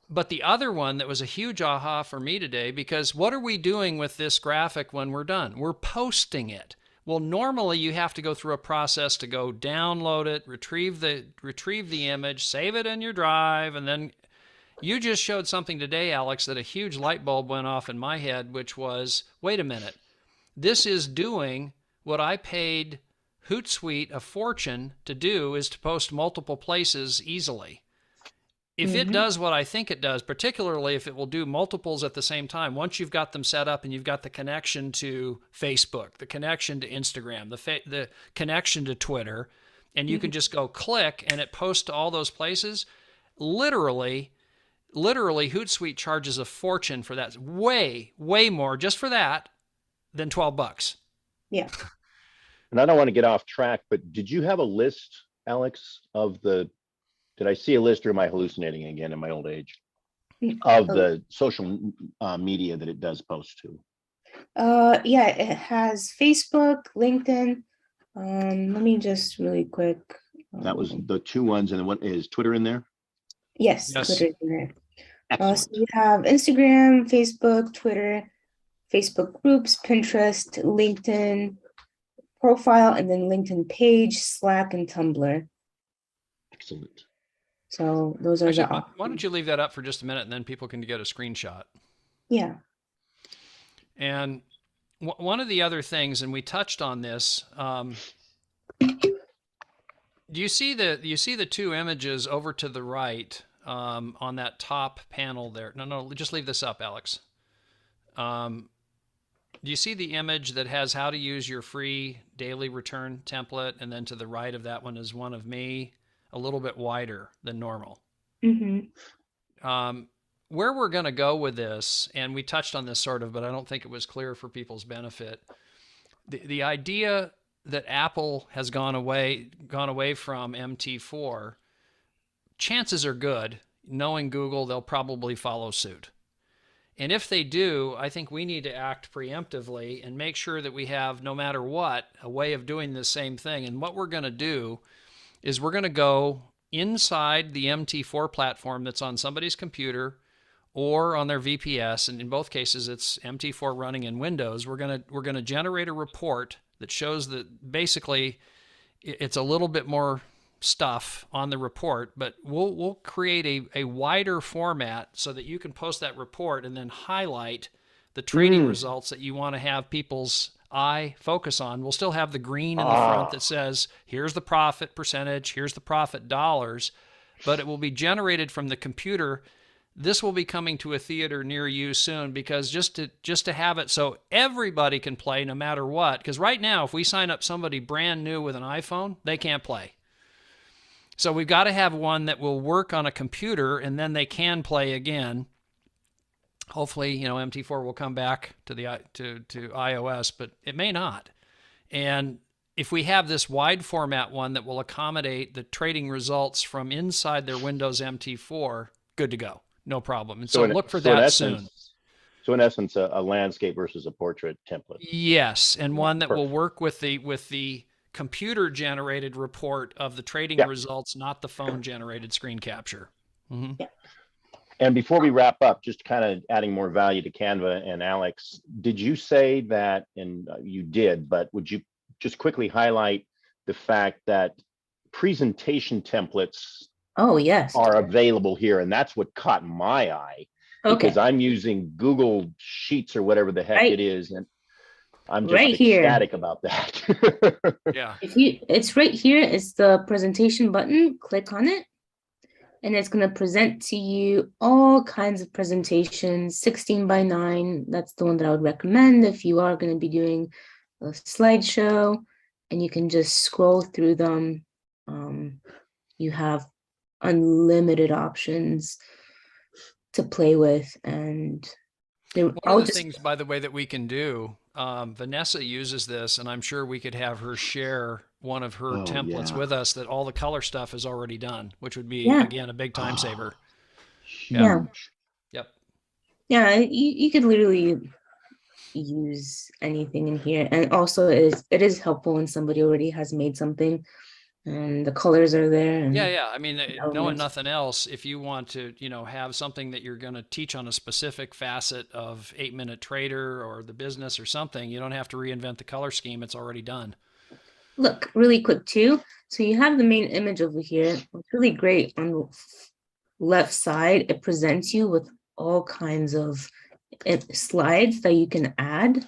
But the other one that was a huge aha for me today, because what are we doing with this graphic when we're done? We're posting it. Well, normally you have to go through a process to go download it, retrieve the image, save it in your drive, and then you just showed something today, Alex, that a huge light bulb went off in my head, which was, wait a minute, this is doing what I paid Hootsuite a fortune to do, is to post multiple places easily. If it does what I think it does, particularly if it will do multiples at the same time, once you've got them set up and you've got the connection to Facebook, the connection to Instagram, the connection to Twitter, and you can just go click and it posts to all those places, literally Hootsuite charges a fortune for that. Way more just for that than $12. Yeah. And I don't want to get off track, but did you have a list, Alex, did I see a list, or am I hallucinating again in my old age, of the social media that it does post to? Yeah, it has Facebook, LinkedIn. Let me just really quick. That was the two ones, and then what is Twitter in there? Yes. Twitter is in there. Excellent. So you have Instagram, Facebook, Twitter, Facebook groups, Pinterest, LinkedIn profile, and then LinkedIn page, Slack, and Tumblr. Excellent. So those are Actually, why don't you leave that up for just a minute, and then people can get a screenshot. Yeah. And one of the other things, and we touched on this, do you see the two images over to the right on that top panel there? No, just leave this up, Alex. Do you see the image that has how to use your free daily return template? And then to the right of that one is one of me, a little bit wider than normal. Where we're going to go with this, and we touched on this sort of, but I don't think it was clear for people's benefit. The idea that Apple has gone away from MT4, chances are good, knowing Google, they'll probably follow suit. And if they do, I think we need to act preemptively and make sure that we have, no matter what, a way of doing the same thing. And what we're going to do is we're going to go inside the MT4 platform that's on somebody's computer or on their VPS, and in both cases it's MT4 running in Windows. We're going to generate a report that shows that basically it's a little bit more stuff on the report, but we'll create a wider format so that you can post that report and then highlight the trading results that you want to have people's eye focus on. We'll still have the green in the front that says, here's the profit percentage, here's the profit dollars, but it will be generated from the computer. This will be coming to a theater near you soon, because just to have it so everybody can play no matter what. Because right now, if we sign up somebody brand new with an iPhone, they can't play. So we've got to have one that will work on a computer, and then they can play again. Hopefully, MT4 will come back to iOS, but it may not. And if we have this wide format one that will accommodate the trading results from inside their Windows MT4, good to go. No problem. And so look for that soon. So in essence, a landscape versus a portrait template. Yes, and one that will work with the computer generated report of the trading results, not the phone generated screen capture. And before we wrap up, just kind of adding more value to Canva, and Alex, did you say that, and you did, but would you just quickly highlight the fact that presentation templates are available here? And that's what caught my eye, because I'm using Google Sheets or whatever the heck it is, and I'm just ecstatic about that. Yeah. It's right here. It's the presentation button. Click on it, and it's going to present to you all kinds of presentations, 16:9. That's the one that I would recommend if you are going to be doing a slideshow, and you can just scroll through them. You have unlimited options to play with, and one of the things, by the way, that we can do, Vanessa uses this, and I'm sure we could have her share one of her templates with us that all the color stuff is already done, which would be again a big time saver. Yep. Yeah, you could literally use anything in here, and also it is helpful when somebody already has made something and the colors are there. And I mean, knowing nothing else, if you want to, have something that you're going to teach on a specific facet of 8-Minute Trader or the business or something, you don't have to reinvent the color scheme. It's already done. Look, really quick too. So you have the main image over here. It's really great. On the left side, it presents you with all kinds of slides that you can add.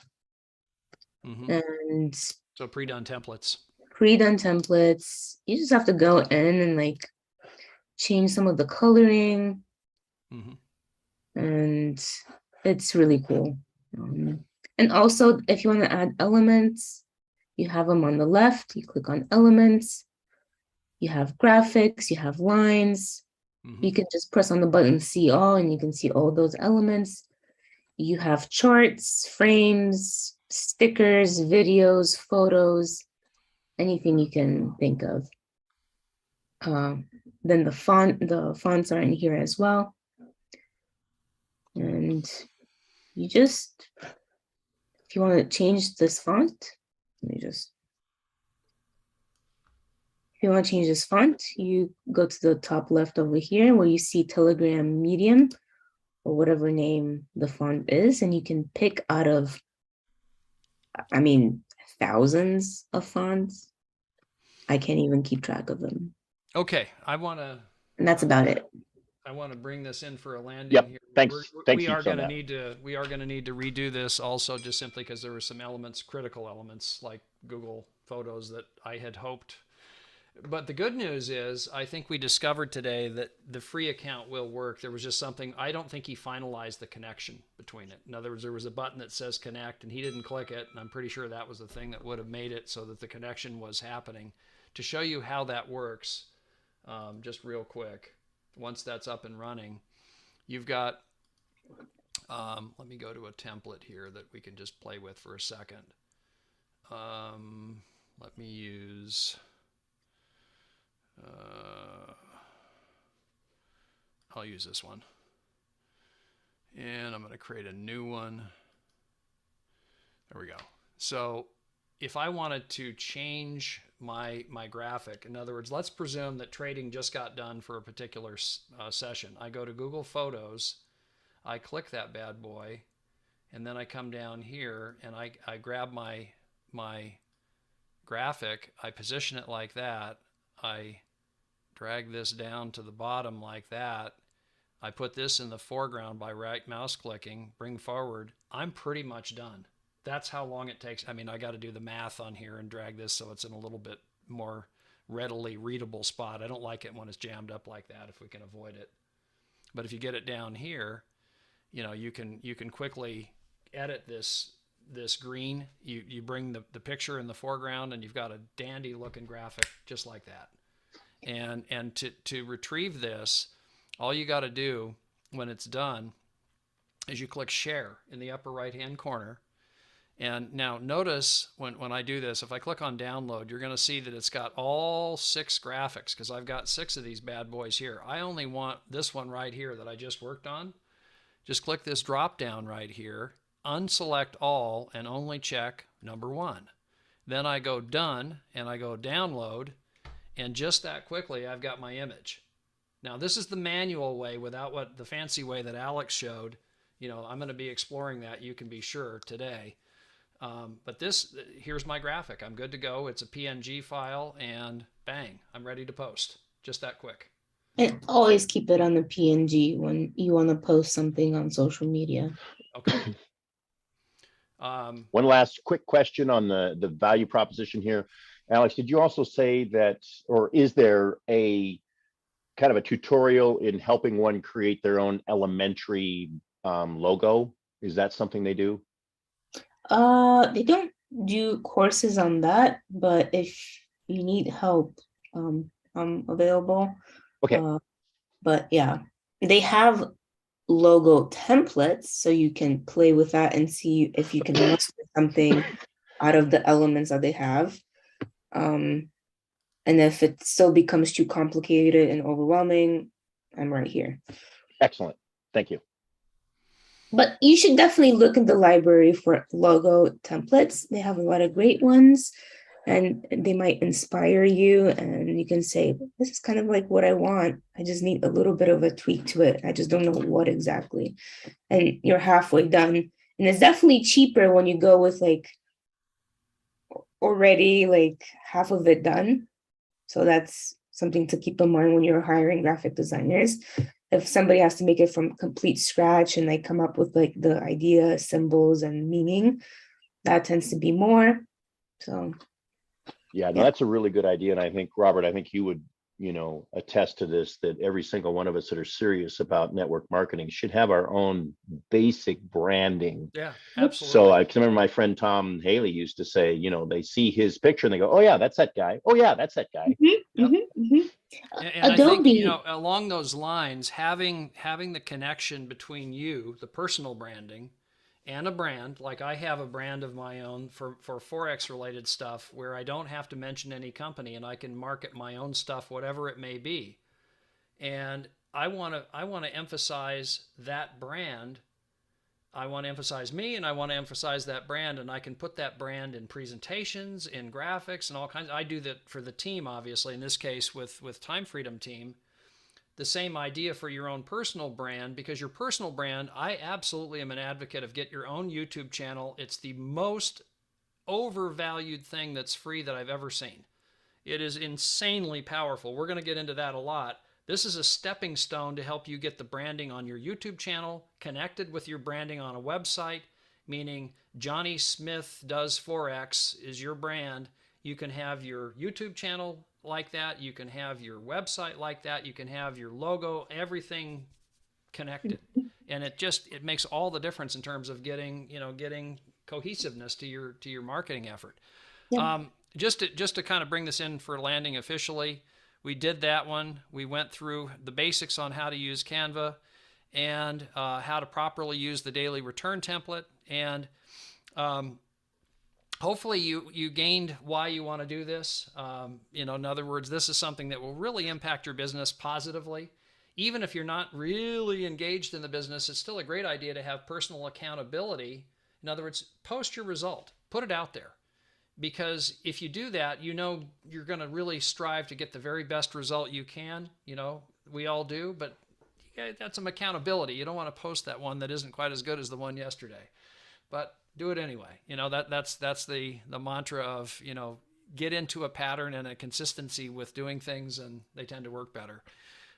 And so pre-done templates. You just have to go in and change some of the coloring. And it's really cool. And also, if you want to add elements, you have them on the left. You click on elements. You have graphics, you have lines. You can just press on the button see all, and you can see all those elements. You have charts, frames, stickers, videos, photos, anything you can think of. Then the fonts are in here as well. And you just, if you want to change this font, if you want to change this font, you go to the top left over here where you see Telegram Medium or whatever name the font is, and you can pick out of, thousands of fonts. I can't even keep track of them. Okay, and that's about it. I want to bring this in for a landing here. Thanks. We are going to need to redo this also, just simply because there were some critical elements like Google Photos that I had hoped But the good news is, I think we discovered today that the free account will work. There was just something, I don't think he finalized the connection between it. In other words, there was a button that says connect and he didn't click it. And I'm pretty sure that was the thing that would have made it so that the connection was happening. To show you how that works, just real quick, once that's up and running, you've got, let me go to a template here that we can just play with for a second. Let me use... I'll use this one. And I'm going to create a new one. There we go. So if I wanted to change my graphic, in other words, let's presume that trading just got done for a particular session. I go to Google Photos, I click that bad boy, and then I come down here and I grab my graphic, I position it like that, I drag this down to the bottom like that. I put this in the foreground by right mouse clicking, bring forward. I'm pretty much done. That's how long it takes. I mean, I got to do the math on here and drag this so it's in a little bit more readily readable spot. I don't like it when it's jammed up like that if we can avoid it. But if you get it down here, you know, you can quickly edit this green. You bring the picture in the foreground and you've got a dandy looking graphic just like that. And to retrieve this, all you got to do when it's done is you click share in the upper right hand corner. And now notice when I do this, if I click on download, you're going to see that it's got all 6 graphics because I've got 6 of these bad boys here. I only want this one right here that I just worked on. Just click this drop down right here, unselect all, and only check number 1. Then I go done and I go download. And just that quickly, I've got my image. Now, this is the manual way without what the fancy way that Alex showed. You know, I'm going to be exploring that, you can be sure, today. But here's my graphic. I'm good to go. It's a PNG file, and bang, I'm ready to post. Just that quick. And always keep it on the PNG when you want to post something on social media. Okay. One last quick question on the value proposition here. Alex, did you also say that, or is there a kind of a tutorial in helping one create their own elementary logo? Is that something they do? They don't do courses on that, but if you need help, I'm available. Okay. But yeah, they have logo templates, so you can play with that and see if you can muster something out of the elements that they have. And if it still becomes too complicated and overwhelming, I'm right here. Excellent. Thank you. But you should definitely look in the library for logo templates. They have a lot of great ones and they might inspire you. And you can say, this is kind of like what I want. I just need a little bit of a tweak to it. I just don't know what exactly. And you're halfway done. And it's definitely cheaper when you go with like already like half of it done. So that's something to keep in mind when you're hiring graphic designers. If somebody has to make it from complete scratch and they come up with like the idea, symbols, and meaning, that tends to be more. So yeah, no, that's a really good idea. And I think, Robert, I think you would, attest to this, that every single one of us that are serious about network marketing should have our own basic branding. Yeah, absolutely. So I can remember my friend Tom Haley used to say, they see his picture and they go, oh yeah, that's that guy. Oh yeah, that's that guy. Mm-hmm, mm-hmm, mm-hmm. And Adobe. I think, along those lines, having the connection between you, the personal branding, and a brand, like I have a brand of my own for Forex related stuff where I don't have to mention any company and I can market my own stuff, whatever it may be. And I want to emphasize that brand. I want to emphasize me and I want to emphasize that brand, and I can put that brand in presentations, in graphics, and all kinds. I do that for the team, obviously, in this case with Time Freedom Team. The same idea for your own personal brand, because your personal brand, I absolutely am an advocate of get your own YouTube channel. It's the most overvalued thing that's free that I've ever seen. It is insanely powerful. We're going to get into that a lot. This is a stepping stone to help you get the branding on your YouTube channel connected with your branding on a website, meaning Johnny Smith Does Forex is your brand, You can have your YouTube channel like that. You can have your website like that. You can have your logo, everything connected. And it makes all the difference in terms of getting cohesiveness to your marketing effort. Yeah. Just to kind of bring this in for landing officially, we did that one. We went through the basics on how to use Canva and how to properly use the daily return template. And hopefully you gained why you want to do this. In other words, this is something that will really impact your business positively. Even if you're not really engaged in the business, it's still a great idea to have personal accountability. In other words, post your result, put it out there. Because if you do that, you're going to really strive to get the very best result you can. We all do, but that's some accountability. You don't want to post that one that isn't quite as good as the one yesterday, but do it anyway. That's the mantra of, get into a pattern and a consistency with doing things, and they tend to work better.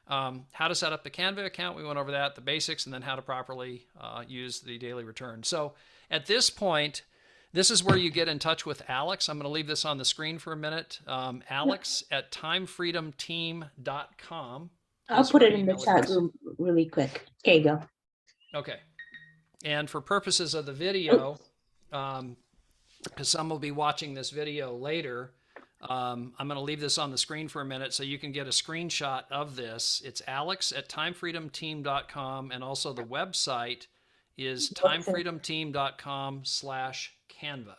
How to set up the Canva account, we went over that, the basics, and then how to properly use the daily return. So at this point, this is where you get in touch with Alex. I'm going to leave this on the screen for a minute. Alex at timefreedomteam.com. I'll put it in the chat room really quick. There you go. Okay. And for purposes of the video, because some will be watching this video later, I'm going to leave this on the screen for a minute so you can get a screenshot of this. It's Alex at timefreedomteam.com, and also the website is timefreedomteam.com/Canva.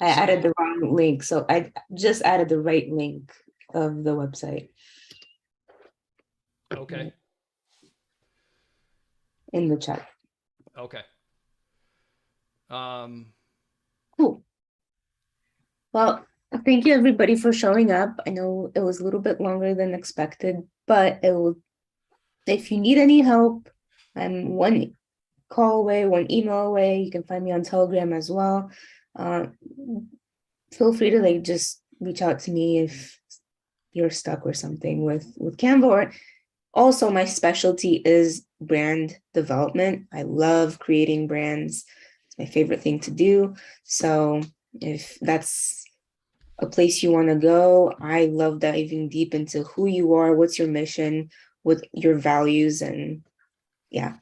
I added the wrong link, so I just added the right link of the website. Okay. In the chat. Okay. Cool. Well, thank you everybody for showing up. I know it was a little bit longer than expected, but if you need any help, I'm one call away, one email away. You can find me on Telegram as well. Feel free to just reach out to me if you're stuck or something with Canva. Or also, my specialty is brand development. I love creating brands. It's my favorite thing to do. So if that's a place you want to go, I love diving deep into who you are, what's your mission, what your values, and yeah.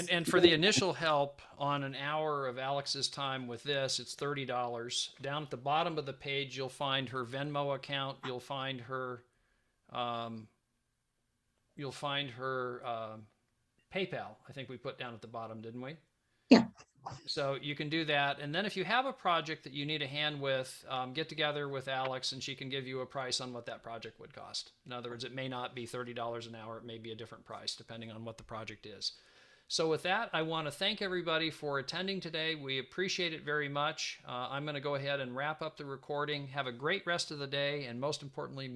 And for the initial help on an hour of Alex's time with this, it's $30. Down at the bottom of the page, you'll find her Venmo account. You'll find her PayPal. I think we put down at the bottom, didn't we? Yeah. So you can do that. And then if you have a project that you need a hand with, get together with Alex and she can give you a price on what that project would cost. In other words, it may not be $30 an hour. It may be a different price depending on what the project is. So with that, I want to thank everybody for attending today. We appreciate it very much. I'm going to go ahead and wrap up the recording. Have a great rest of the day, and most importantly,